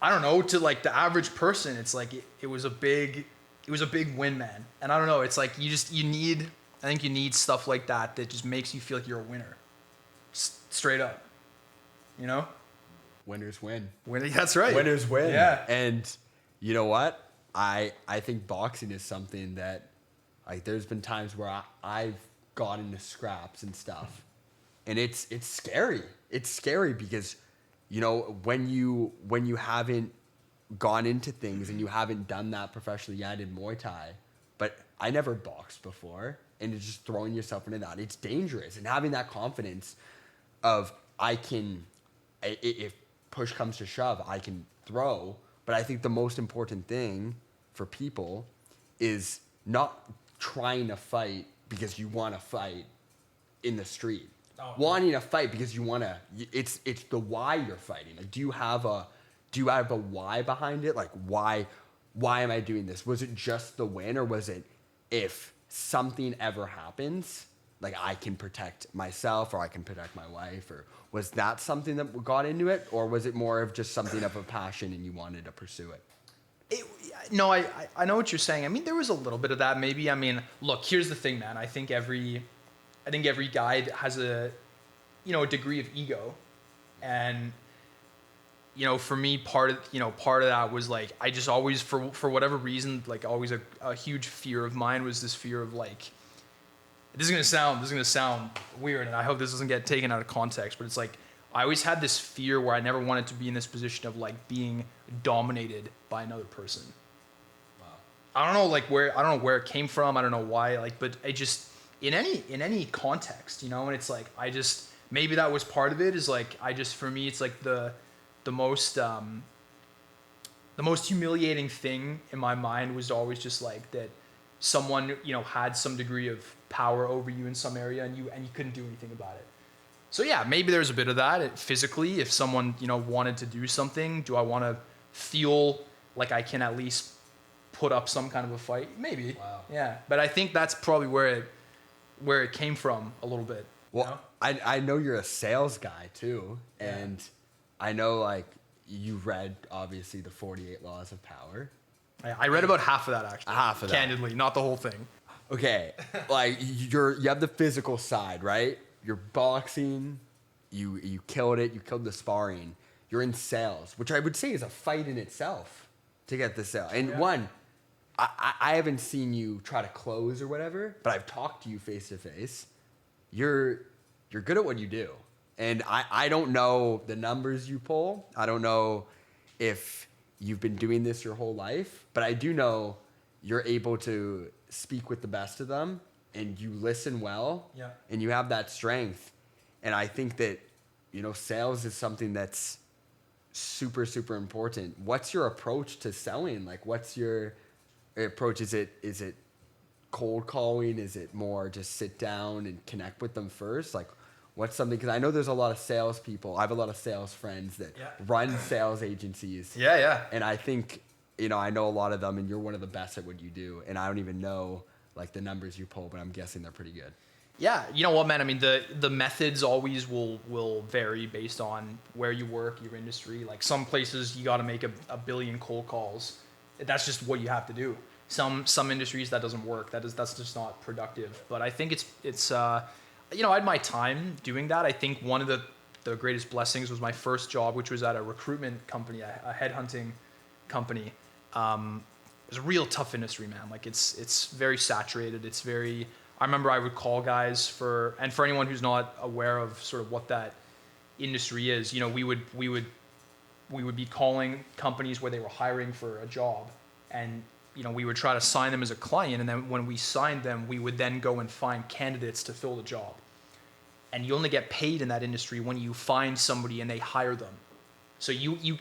I don't know, to like the average person, it's like, it was a big win, man. And I don't know, it's like, I think you need stuff like that just makes you feel like you're a winner. Straight up. Winners win. That's right. Winners win. Yeah. And you know what? I think boxing is something that, like, there's been times where I've got into scraps and stuff, and it's scary. It's scary because, when you haven't gone into things and you haven't done that professionally. Yeah, I did Muay Thai, but I never boxed before, and it's just throwing yourself into that. It's dangerous, and having that confidence of, if push comes to shove, I can throw. But I think the most important thing for people is not trying to fight because you want to fight in the street. Oh, wanting to fight because you want to, it's the why you're fighting. Like, do you have a why behind it? Like, why am I doing this? Was it just the win, or was it, if something ever happens, like, I can protect myself or I can protect my wife? Or was that something that got into it, or was it more of just something of a passion and you wanted to pursue it? No, I know what you're saying. I mean, there was a little bit of that maybe. I mean, look, here's the thing, man. I think every guy has a degree of ego, and for me, part of that was like, I just always, for whatever reason, like, always a huge fear of mine was this fear of, like, this is gonna sound weird, and I hope this doesn't get taken out of context, but it's like, I always had this fear where I never wanted to be in this position of, like, being dominated by another person. Wow. I don't know where it came from. I don't know why, like, but I just, in any context, and it's like, maybe that was part of it, is like, for me, it's like the most humiliating thing in my mind was always just like that someone, had some degree of power over you in some area, and you couldn't do anything about it. So yeah, maybe there's a bit of that physically. If someone, wanted to do something, do I want to feel like I can at least put up some kind of a fight? Maybe. Wow. Yeah. But I think that's probably where it came from a little bit. Well, I know you're a sales guy too. And I know, like, you read, obviously, the 48 Laws of Power. I read about half of that, actually. Half of that. Candidly, not the whole thing. Okay. Like, you have the physical side, right? You're boxing, you killed it, you killed the sparring. You're in sales, which I would say is a fight in itself to get the sale. And I haven't seen you try to close or whatever, but I've talked to you face to face. You're good at what you do. And I don't know the numbers you pull. I don't know if you've been doing this your whole life, but I do know you're able to speak with the best of them, and you listen well, and you have that strength. And I think that, sales is something that's super, super important. What's your approach to selling? Like, what's your approach? Is it cold calling? Is it more just sit down and connect with them first? Like, what's something, because I know there's a lot of sales people. I have a lot of sales friends that run sales agencies. Yeah. And I think, I know a lot of them, and you're one of the best at what you do. And I don't even know, like, the numbers you pull, but I'm guessing they're pretty good. Yeah, you know what, man? I mean, the methods always will vary based on where you work, your industry. Like, some places you got to make a billion cold calls. That's just what you have to do. Some industries that doesn't work. That's just not productive. But I think it's I had my time doing that. I think one of the greatest blessings was my first job, which was at a recruitment company, a headhunting company. It's a real tough industry, man. Like, it's very saturated. It's very. I remember I would call guys for anyone who's not aware of sort of what that industry is, we would be calling companies where they were hiring for a job, and we would try to sign them as a client, and then when we signed them, we would then go and find candidates to fill the job. And you only get paid in that industry when you find somebody and they hire them. So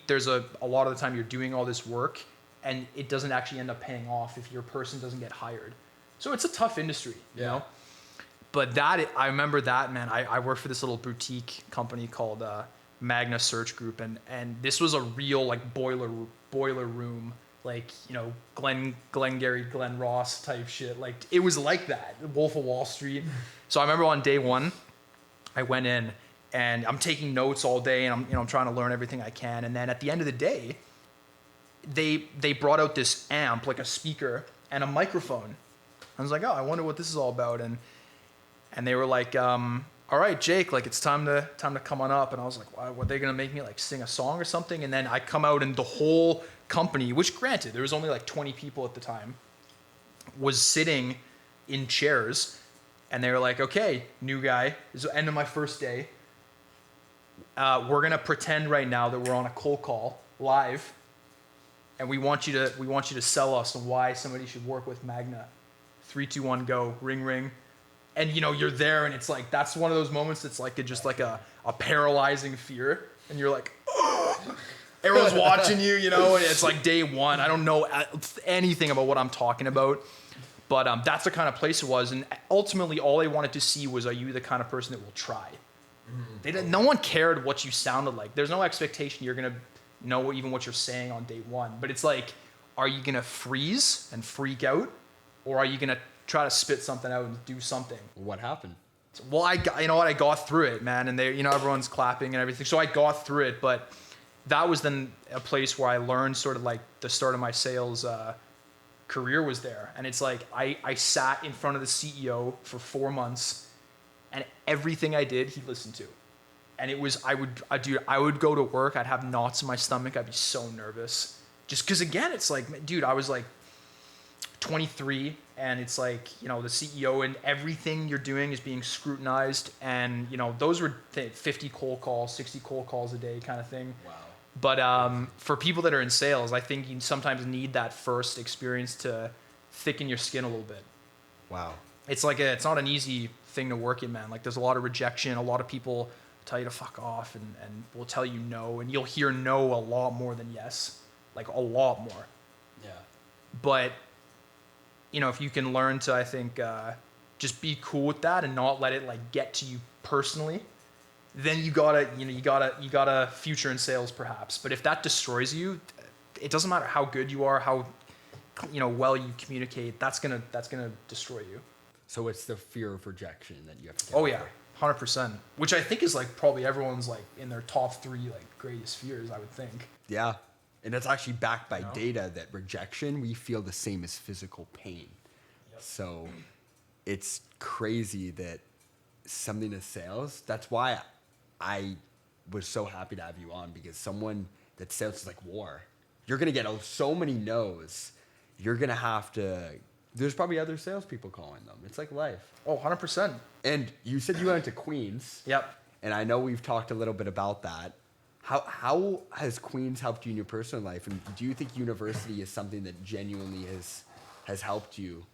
there's a lot of the time you're doing all this work, and it doesn't actually end up paying off if your person doesn't get hired. So it's a tough industry, you know? But I remember that, man. I worked for this little boutique company called Magna Search Group, and this was a real, like, boiler room, like, Glengarry Glen Ross type shit. Like, it was like that, Wolf of Wall Street. So I remember on day one, I went in, and I'm taking notes all day, and I'm trying to learn everything I can. And then at the end of the day, they brought out this amp, like a speaker, and a microphone. I was like, oh, I wonder what this is all about. And they were like, all right, Jake, like, it's time to come on up. And I was like, wow, were they going to make me, like, sing a song or something? And then I come out, and the whole company, which granted, there was only like 20 people at the time, was sitting in chairs. And they were like, okay, new guy, this is the end of my first day. We're going to pretend right now that we're on a cold call live. And we want you to sell us on why somebody should work with Magna. 3, 2, 1, go, ring, ring. And, you're there, and it's like, that's one of those moments that's like just like a paralyzing fear. And you're like, oh! Everyone's watching you, and it's like day one. I don't know anything about what I'm talking about. But that's the kind of place it was. And ultimately, all they wanted to see was, are you the kind of person that will try? No one cared what you sounded like. There's no expectation you're going to know even what you're saying on day one. But it's like, are you going to freeze and freak out? Or are you going to try to spit something out and do something? What happened? Well, I got through it, man. And everyone's clapping and everything. So I got through it. But that was then a place where I learned sort of like the start of my sales career was there. And it's like, I sat in front of the CEO for 4 months, and everything I did, he listened to. And it was, I would go to work, I'd have knots in my stomach, I'd be so nervous. Just because, again, it's like, dude, I was like 23, and it's like, the CEO and everything you're doing is being scrutinized. And, those were 50 cold calls, 60 cold calls a day kind of thing. Wow. But for people that are in sales, I think you sometimes need that first experience to thicken your skin a little bit. Wow. It's like it's not an easy thing to work in, man. Like, there's a lot of rejection. A lot of people tell you to fuck off and will tell you no. And you'll hear no a lot more than yes. Like, a lot more. Yeah. But, if you can learn to, I think, just be cool with that and not let it, like, get to you personally, then you got a future in sales perhaps. But if that destroys you, it doesn't matter how good you are, how well you communicate, that's gonna destroy you. So it's the fear of rejection that you have to get over. 100%. Which I think is like probably everyone's like in their top 3 like greatest fears, I would think. Yeah. And it's actually backed by data that rejection, we feel the same as physical pain. Yep. So it's crazy that something in sales, that's why I was so happy to have you on, because someone that sales is like war. You're going to get so many no's. You're going to have to, there's probably other salespeople calling them. It's like life. Oh, 100%. And you said you went to Queens. Yep. And I know we've talked a little bit about that. How has Queens helped you in your personal life? And do you think university is something that genuinely has helped you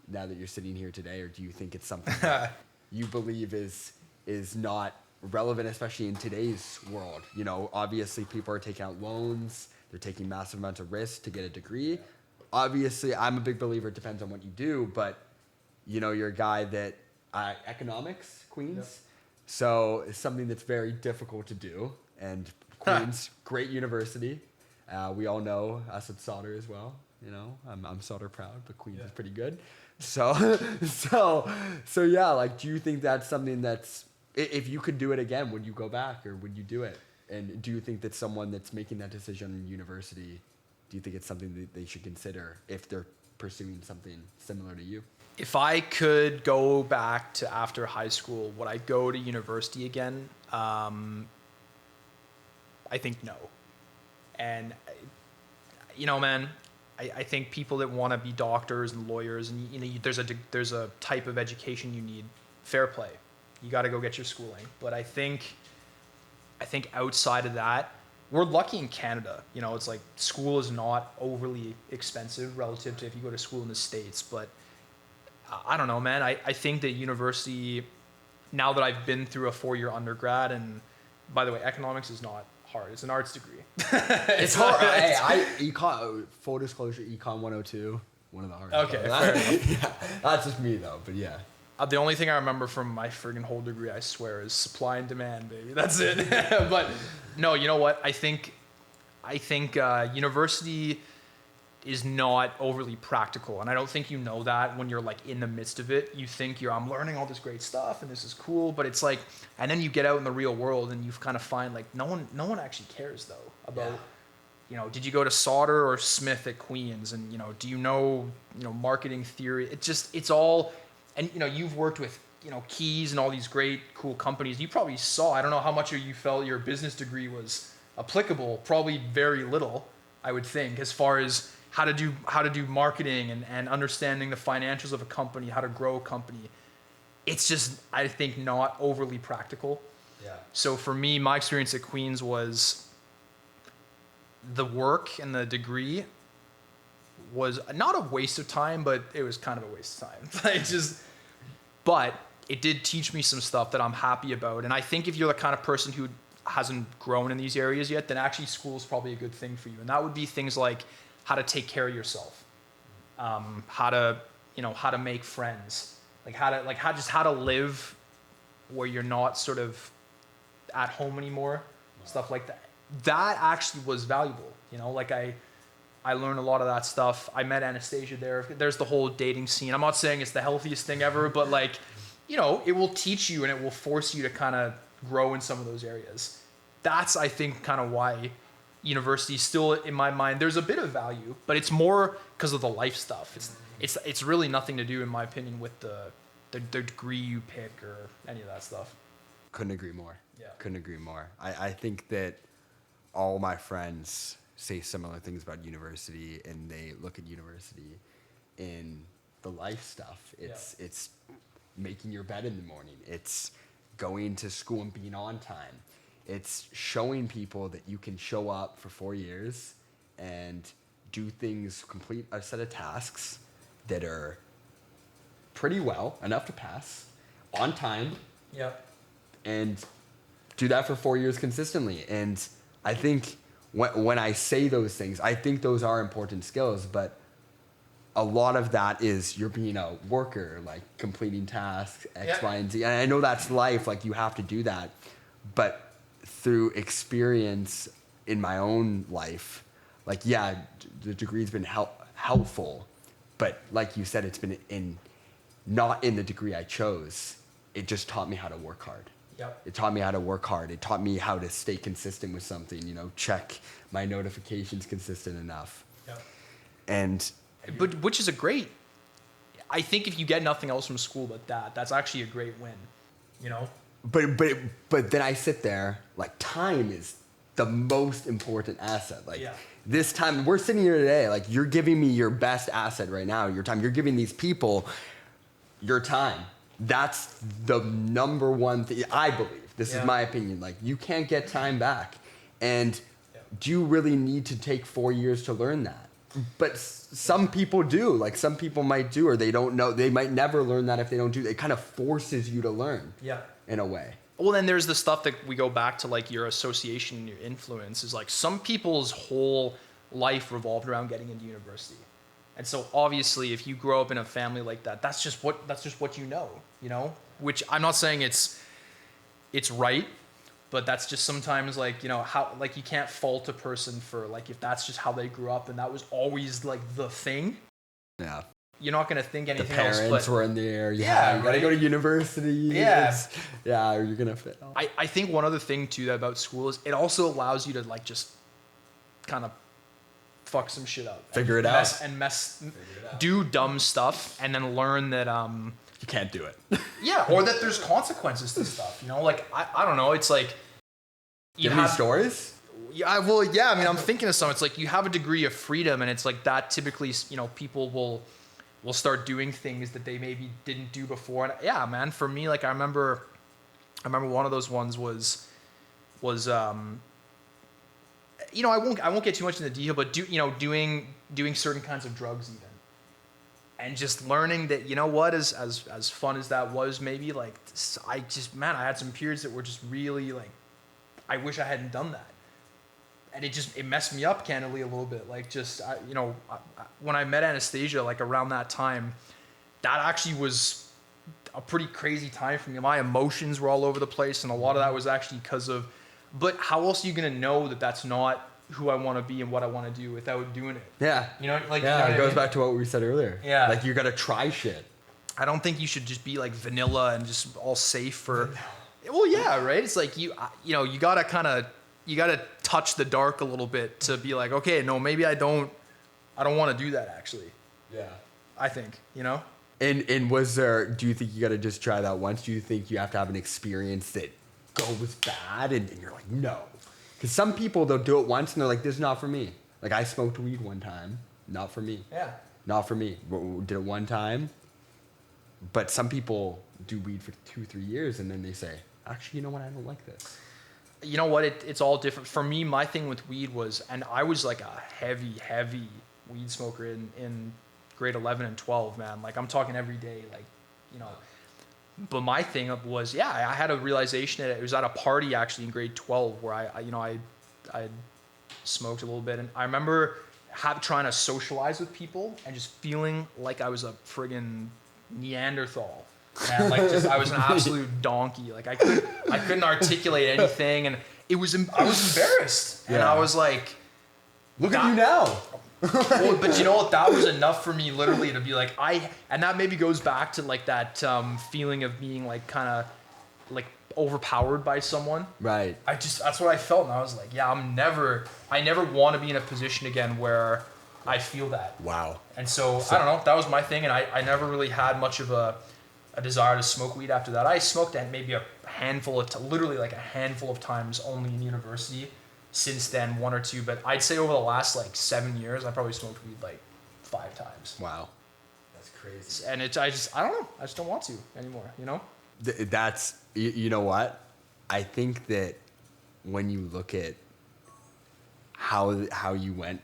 now that you're sitting here today? Or do you think it's something that you believe is not relevant, especially in today's world? Obviously people are taking out loans. They're taking massive amounts of risk to get a degree. Obviously, I'm a big believer it depends on what you do, but you're a guy that economics, Queens. Yep. So it's something that's very difficult to do. And Queens, great university. We all know us at Sauder as well. I'm Sauder proud, but Queens is pretty good. So yeah, like, do you think that's something that's, if you could do it again, would you go back or would you do it? And do you think that someone that's making that decision in university, do you think it's something that they should consider if they're pursuing something similar to you? If I could go back to after high school, would I go to university again? I think no. And, man, I think people that want to be doctors and lawyers, and there's a type of education you need. Fair play. You got to go get your schooling. But I think outside of that, we're lucky in Canada. It's like school is not overly expensive relative to if you go to school in the States. But I don't know, man. I think that university, now that I've been through a 4-year undergrad, and by the way, economics is not hard. It's an arts degree. It's hard. Econ, full disclosure, Econ 102, one of the hardest. Okay. Yeah, that's just me though, but yeah. The only thing I remember from my friggin' whole degree, I swear, is supply and demand, baby. That's it. But no, you know what? I think university is not overly practical, and I don't think you know that when you're like in the midst of it. You think I'm learning all this great stuff and this is cool, but it's like, and then you get out in the real world and you kind of find like no one actually cares though about. Yeah. Did you go to Sauder or Smith at Queens, and do you know marketing theory? It's all. And, you've worked with, Keys and all these great, cool companies. You probably saw, I don't know how much you felt your business degree was applicable. Probably very little, I would think, as far as how to do marketing and understanding the financials of a company, how to grow a company. It's just, I think, not overly practical. Yeah. So for me, my experience at Queens was the work and the degree was not a waste of time, but it was kind of a waste of time. But it did teach me some stuff that I'm happy about. And I think if you're the kind of person who hasn't grown in these areas yet, then actually school is probably a good thing for you. And that would be things like how to take care of yourself, how to how to make friends, how to live where you're not sort of at home anymore, stuff like that. That actually was valuable. I learned a lot of that stuff. I met Anastasia there. There's the whole dating scene. I'm not saying it's the healthiest thing ever, but it will teach you and it will force you to kind of grow in some of those areas. That's, I think, kind of why university still, in my mind, there's a bit of value, but it's more because of the life stuff. It's really nothing to do, in my opinion, with the degree you pick or any of that stuff. Couldn't agree more. Yeah. Couldn't agree more. I think that all my friends say similar things about university, and they look at university in the life stuff. It's making your bed in the morning. It's going to school and being on time. It's showing people that you can show up for 4 years and do things, complete a set of tasks that are pretty well, enough to pass, on time. Yep. And do that for 4 years consistently. And I think when I say those things, I think those are important skills, but a lot of that is you're being a worker, like completing tasks, X, Y, and Z. And I know that's life, like you have to do that. But through experience in my own life, the degree's been helpful, but like you said, it's been not in the degree I chose. It just taught me how to work hard. Yep. It taught me how to work hard. It taught me how to stay consistent with something, check my notifications consistent enough. Yep. But which is I think if you get nothing else from school but that's actually a great win, But then I sit there, time is the most important asset. This time, we're sitting here today, you're giving me your best asset right now, your time. You're giving these people your time. That's the number one thing, I believe. This is my opinion. You can't get time back. And do you really need to take 4 years to learn that? But some people do. Some people might do, or they don't know. They might never learn that if they don't do it. It kind of forces you to learn in a way. Well, then there's the stuff that we go back to, your association, your influence is some people's whole life revolved around getting into university. And so obviously if you grow up in a family like that, that's just what you know, which I'm not saying it's right, but that's just sometimes how you can't fault a person for if that's just how they grew up and that was always the thing. Yeah. You're not going to think anything else. The parents were in there. You gotta go to university. Yeah. Or you're going to fail. I think one other thing too about school is it also allows you to just kind of fuck some shit up. Figure it out. Do dumb stuff and then learn that you can't do it. Or that there's consequences to stuff. I don't know. It's you have any stories? Yeah, well, yeah. I mean, I'm thinking of some. It's you have a degree of freedom, and it's that typically, people will start doing things that they maybe didn't do before. And yeah, man, for me, I remember one of those ones was I won't get too much into detail, but doing certain kinds of drugs even, and just learning that as fun as that was, maybe I had some periods that were just really I wish I hadn't done that, and it messed me up candidly a little bit. When I met Anastasia around that time, that actually was a pretty crazy time for me. My emotions were all over the place, and a lot of that was actually because of. But how else are you going to know that that's not who I want to be and what I want to do without doing it? Yeah. It goes back to what we said earlier. Yeah. You got to try shit. I don't think you should just be vanilla and just all safe for. Well, yeah, right. It's you gotta you gotta touch the dark a little bit to be okay, no, maybe I don't want to do that actually. Yeah. I think. And was there? Do you think you got to just try that once? Do you think you have to have an experience that goes bad and you're no? Because some people, they'll do it once and they're this is not for me. I smoked weed one time, not for me. Yeah. Not for me. Did it one time. But some people do weed for 2-3 years and then they say, actually, you know what? I don't like this. You know what? It's all different. For me, my thing with weed was, and I was a heavy weed smoker in grade 11 and 12, man. I'm talking every day, But my thing was, I had a realization that it was at a party actually in grade 12 where I smoked a little bit. And I remember trying to socialize with people and just feeling like I was a friggin' Neanderthal. And like I was an absolute donkey. Like I couldn't articulate anything, and I was embarrassed. And I was like, look at you now. Well, but you know what? That was enough for me, literally, to be like, and that maybe goes back to like that feeling of being like kind of like overpowered by someone. Right. That's what I felt, and I was like, yeah, I never want to be in a position again where I feel that. Wow. And so I don't know, that was my thing, and I never really had much of a desire to smoke weed after that. I smoked maybe literally like a handful of times only in university. Since then, 1 or 2, but I'd say over the last like 7 years, I probably smoked weed like 5 times. Wow. That's crazy. And I don't know. I just don't want to anymore, you know? That's, you know what? I think that when you look at how you went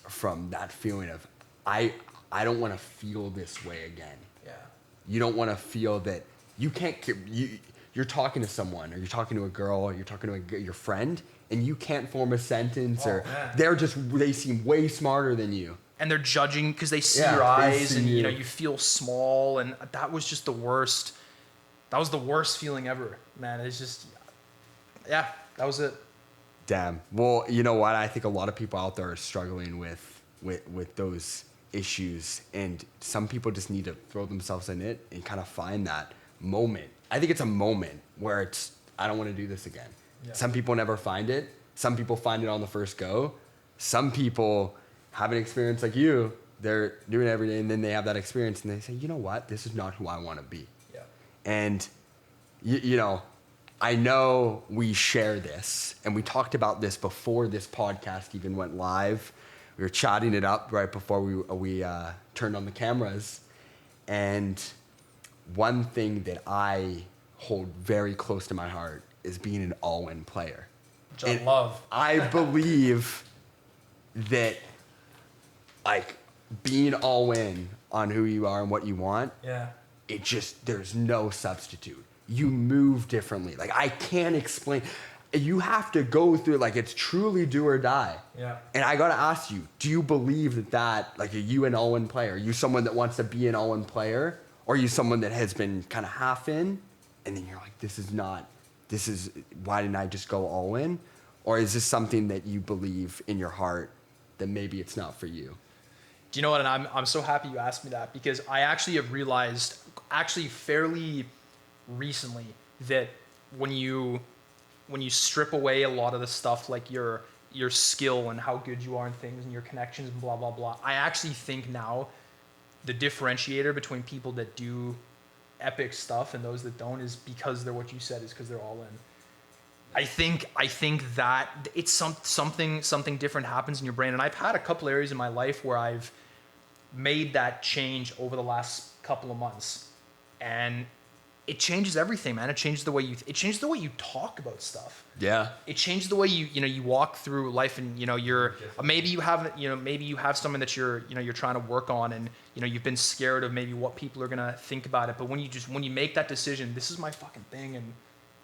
from that feeling of, I don't want to feel this way again. Yeah. You don't want to feel that you can't, you're talking to someone, or you're talking to a girl, or you're talking to your friend, and you can't form a sentence, they seem way smarter than you. And they're judging because they see your eyes, and you. you feel small, and that was just the worst. That was the worst feeling ever, man. It's just, that was it. Damn. Well, you know what? I think a lot of people out there are struggling with those issues, and some people just need to throw themselves in it and kind of find that moment. I think it's a moment where it's, I don't want to do this again. Yeah. Some people never find it. Some people find it on the first go. Some people have an experience like you. They're doing it every day, and then they have that experience, and they say, you know what? This is not who I want to be. Yeah. And, you know, I know we share this, and we talked about this before this podcast even went live. We were chatting it up right before we turned on the cameras. And one thing that I hold very close to my heart is being an all-in player. Which I love. I believe that, like, being all-in on who you are and what you want, there's no substitute. You move differently. Like, I can't explain. You have to go through, like, it's truly do or die. Yeah. And I got to ask you, do you believe that, like, are you an all-in player? Are you someone that wants to be an all-in player? Or are you someone that has been kind of half in, and then you're like, why didn't I just go all in? Or is this something that you believe in your heart that maybe it's not for you? Do you know what? And I'm so happy you asked me that, because I actually have realized fairly recently that when you strip away a lot of the stuff, like your skill and how good you are in things and your connections and blah, blah, blah, I actually think now the differentiator between people that do epic stuff and those that don't is because they're what you said, is because they're all in. I think that it's something different happens in your brain. And I've had a couple areas in my life where I've made that change over the last couple of months. And it changes everything, man. It changes the way you talk about stuff. Yeah. It changes the way you walk through life, and you're maybe you have something that you're trying to work on, and you've been scared of maybe what people are gonna think about it. But when you make that decision, this is my fucking thing, and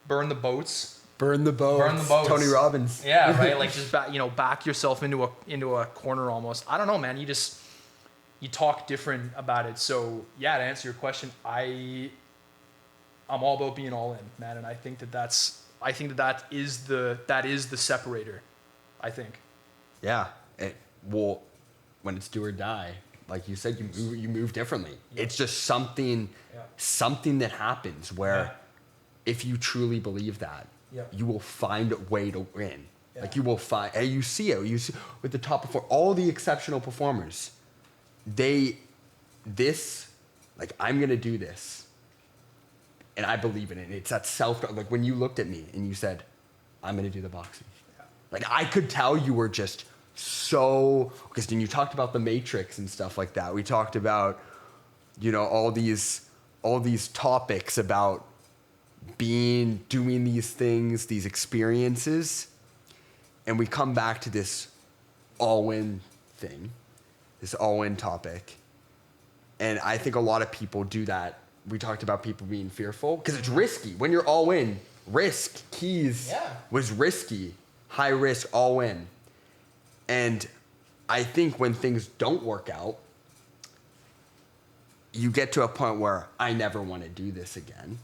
burn the boats. Burn the boats. Tony Robbins. Yeah, right. Like just back yourself into a corner almost. I don't know, man. You talk different about it. So yeah, to answer your question, I'm all about being all in, man, and I think that is the separator. I think. Yeah. Well, when it's do or die, like you said, you move differently. Yeah. It's just something that happens where if you truly believe that, you will find a way to win. Yeah. Like you will find, and you see it with the top performers, all the exceptional performers. I'm gonna do this. And I believe in it. It's that like when you looked at me and you said, I'm going to do the boxing. Yeah. Like I could tell you were just so, because then you talked about the Matrix and stuff like that. We talked about, all these topics about doing these things, these experiences. And we come back to this all-in thing, this all-in topic. And I think a lot of people do that. We talked about people being fearful because it's risky. When you're all in, was risky, high risk, all in. And I think when things don't work out, you get to a point where I never want to do this again.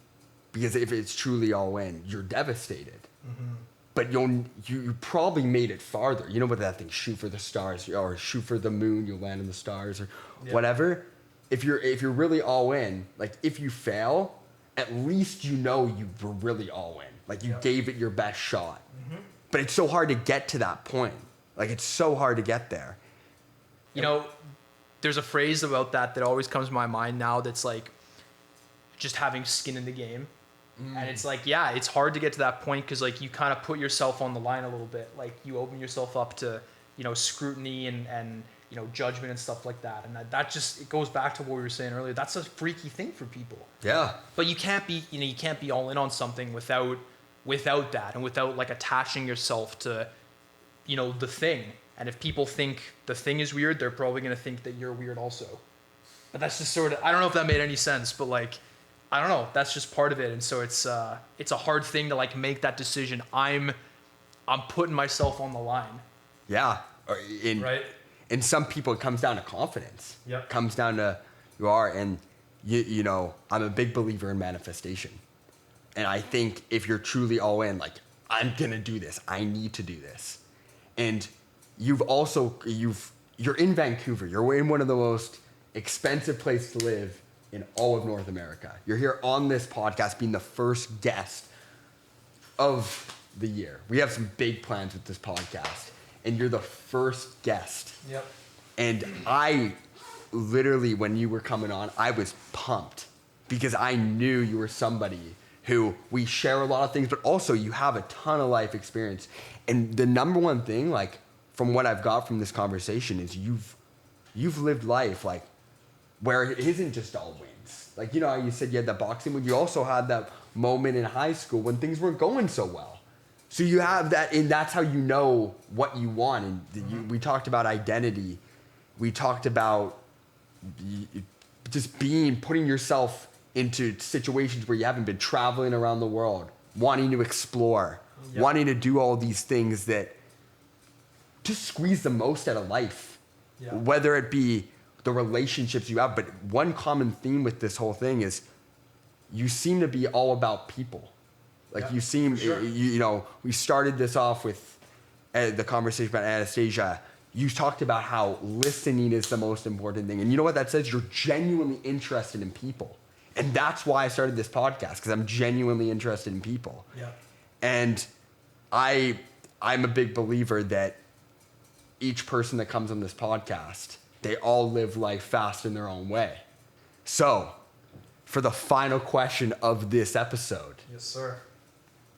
Because if it's truly all in, you're devastated. Mm-hmm. But you probably made it farther. You know what that thing, shoot for the stars, or shoot for the moon, you'll land on the stars, or whatever. If you're really all in, like if you fail, at least you know you were really all in. Like you gave it your best shot. Mm-hmm. But it's so hard to get to that point. Like it's so hard to get there. You know, there's a phrase about that always comes to my mind now that's like just having skin in the game. And it's like, yeah, it's hard to get to that point because like you kind of put yourself on the line a little bit. Like you open yourself up to, you know, scrutiny and you know, judgment and stuff like that. And that just, it goes back to what we were saying earlier. That's a freaky thing for people. Yeah. But you can't be all in on something without that and without like attaching yourself to, you know, the thing. And if people think the thing is weird, they're probably going to think that you're weird also. But that's just sort of, I don't know if that made any sense, but like, I don't know. That's just part of it. And so it's a hard thing to like make that decision. I'm putting myself on the line. Yeah. Right. And some people, it comes down to confidence. Yep. It comes down to you are. And, you know, I'm a big believer in manifestation. And I think if you're truly all in, like, I'm going to do this. I need to do this. And you're in Vancouver. You're in one of the most expensive places to live in all of North America. You're here on this podcast being the first guest of the year. We have some big plans with this podcast. And you're the first guest. Yep. And I literally, when you were coming on, I was pumped because I knew you were somebody who we share a lot of things, but also you have a ton of life experience. And the number one thing, like from what I've got from this conversation, is you've lived life like where it isn't just all wins. Like, you know, you said you had that boxing, but you also had that moment in high school when things weren't going so well. So you have that, and that's how you know what you want. And we talked about identity. We talked about just putting yourself into situations where you haven't been, traveling around the world, wanting to explore, wanting to do all these things that just squeeze the most out of life, whether it be the relationships you have. But one common theme with this whole thing is you seem to be all about people. Like you seem, you know, we started this off with the conversation about Anastasia. You talked about how listening is the most important thing. And you know what that says? You're genuinely interested in people. And that's why I started this podcast, because I'm genuinely interested in people. Yeah. And I'm a big believer that each person that comes on this podcast, they all live life fast in their own way. So, for the final question of this episode. Yes, sir.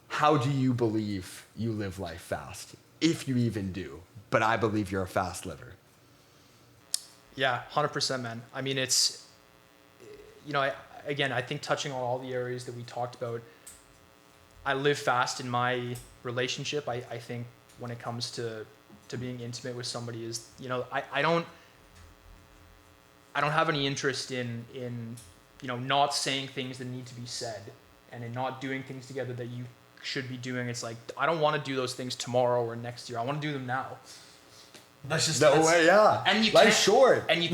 How do you believe you live life fast? If you even do. But I believe you're a fast liver. Yeah, 100%, man. I mean, it's, you know, I think touching on all the areas that we talked about, I live fast in my relationship. I think when it comes to being intimate with somebody is, you know, I don't have any interest in, you know, not saying things that need to be said and in not doing things together that you should be doing. It's like, I don't want to do those things tomorrow or next year. I want to do them now. That's just no way, yeah. And you life's short. And you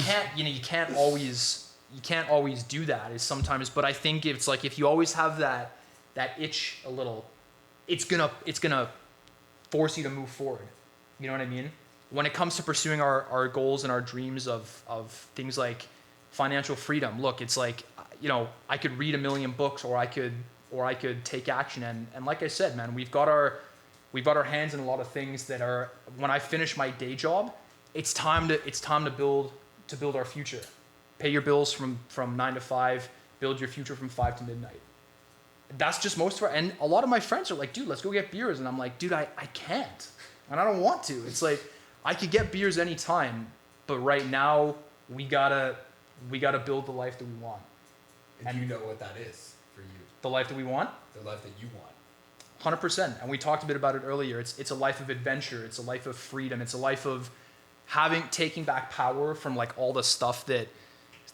can't always do that. Is sometimes, but I think it's like if you always have that itch a little, it's gonna force you to move forward. You know what I mean? When it comes to pursuing our goals and our dreams of things like financial freedom, look, it's like, you know, I could read 1 million books or I could take action. And like I said, man, we've got our hands in a lot of things that are, when I finish my day job, it's time to build our future. Pay your bills from 9 to 5, build your future from 5 to midnight. That's just most of our, and a lot of my friends are like, dude, let's go get beers. And I'm like, dude, I can't. And I don't want to. It's like, I could get beers anytime, but right now we gotta build the life that we want. And you know what that is for you. The life that we want? The life that you want. 100%. And we talked a bit about it earlier. It's a life of adventure. It's a life of freedom. It's a life of taking back power from like all the stuff that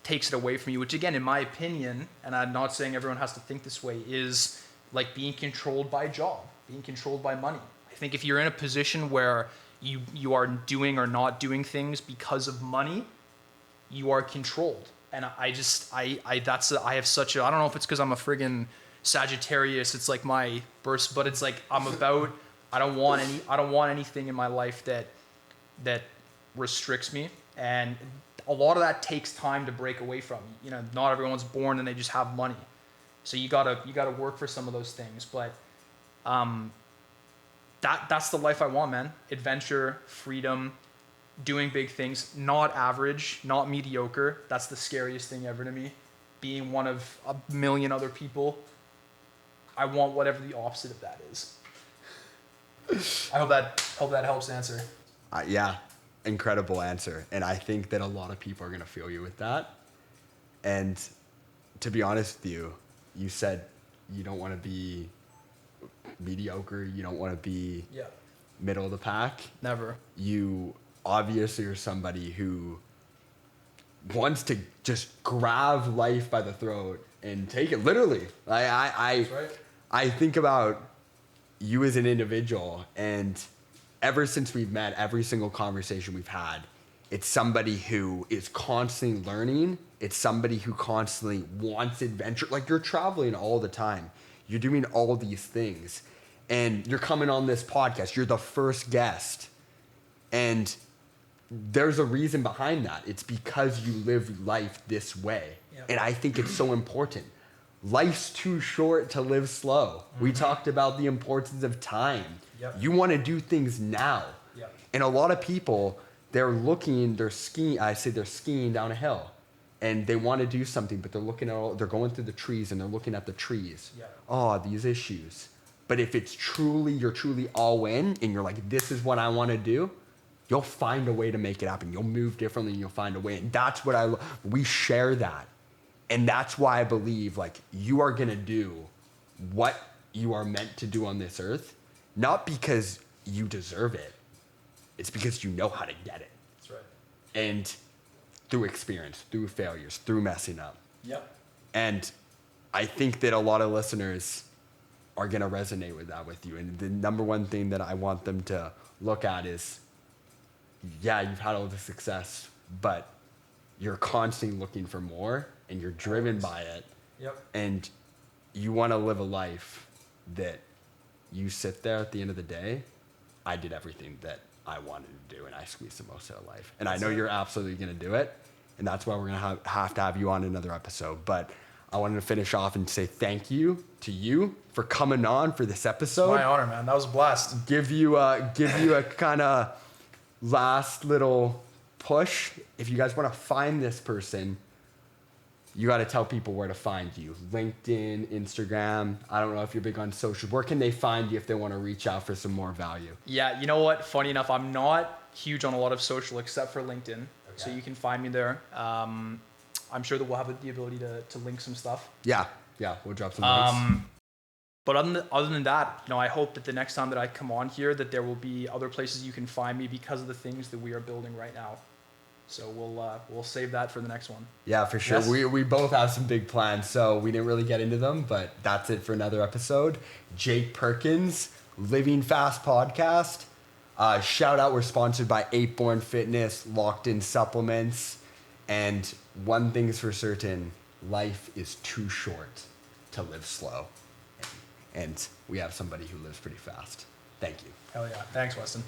takes it away from you, which again, in my opinion, and I'm not saying everyone has to think this way, is like being controlled by a job, being controlled by money. I think if you're in a position where you are doing or not doing things because of money, you are controlled. And I have such a, I don't know if it's because I'm a friggin' Sagittarius, it's like my burst, but it's like I don't want anything in my life that restricts me. And a lot of that takes time to break away from. You know, not everyone's born and they just have money. So you gotta work for some of those things. But that's the life I want, man. Adventure, freedom, doing big things, not average, not mediocre. That's the scariest thing ever to me. Being one of a million other people. I want whatever the opposite of that is. I hope that helps answer. Yeah, incredible answer. And I think that a lot of people are going to feel you with that. And to be honest with you, you said you don't want to be mediocre. You don't want to be middle of the pack. Never. You obviously are somebody who wants to just grab life by the throat and take it literally. That's right. I think about you as an individual, and ever since we've met, every single conversation we've had, it's somebody who is constantly learning. It's somebody who constantly wants adventure. Like, you're traveling all the time. You're doing all these things. And you're coming on this podcast. You're the first guest. And there's a reason behind that. It's because you live life this way. Yep. And I think it's so important. Life's too short to live slow. Mm-hmm. We talked about the importance of time. Yep. You want to do things now. Yep. And a lot of people, they're skiing down a hill and they want to do something, but they're going through the trees and they're looking at the trees. Yep. Oh, these issues. But if you're truly all in and you're like, this is what I want to do, you'll find a way to make it happen. You'll move differently and you'll find a way. And that's what we share that. And that's why I believe, like, you are going to do what you are meant to do on this earth, not because you deserve it. It's because you know how to get it. That's right. And through experience, through failures, through messing up. Yep. And I think that a lot of listeners are going to resonate with that with you. And the number one thing that I want them to look at is, yeah, you've had all the success, but you're constantly looking for more and you're driven by it. Yep. And you want to live a life that you sit there at the end of the day, I did everything that I wanted to do and I squeezed the most out of life. And I know you're absolutely going to do it. And that's why we're going to have to have you on another episode. But I wanted to finish off and say thank you to you for coming on for this episode. It's my honor, man. That was a blast. Give you a kind of last little push. If you guys want to find this person, you got to tell people where to find you. LinkedIn, Instagram. I don't know if you're big on social. Where can they find you if they want to reach out for some more value? Yeah, you know what? Funny enough, I'm not huge on a lot of social except for LinkedIn. Okay. So you can find me there. I'm sure that we'll have the ability to link some stuff. Yeah, we'll drop some links. But other than that, I hope that the next time that I come on here, that there will be other places you can find me because of the things that we are building right now. So we'll save that for the next one. Yeah, for sure. Yes. We both have some big plans, so we didn't really get into them, but that's it for another episode. Jake Perkins, Living Fast Podcast. Shout out, we're sponsored by 8born Fitness, Locked In Supplements, and one thing's for certain, life is too short to live slow. And we have somebody who lives pretty fast. Thank you. Hell yeah. Thanks, Weston.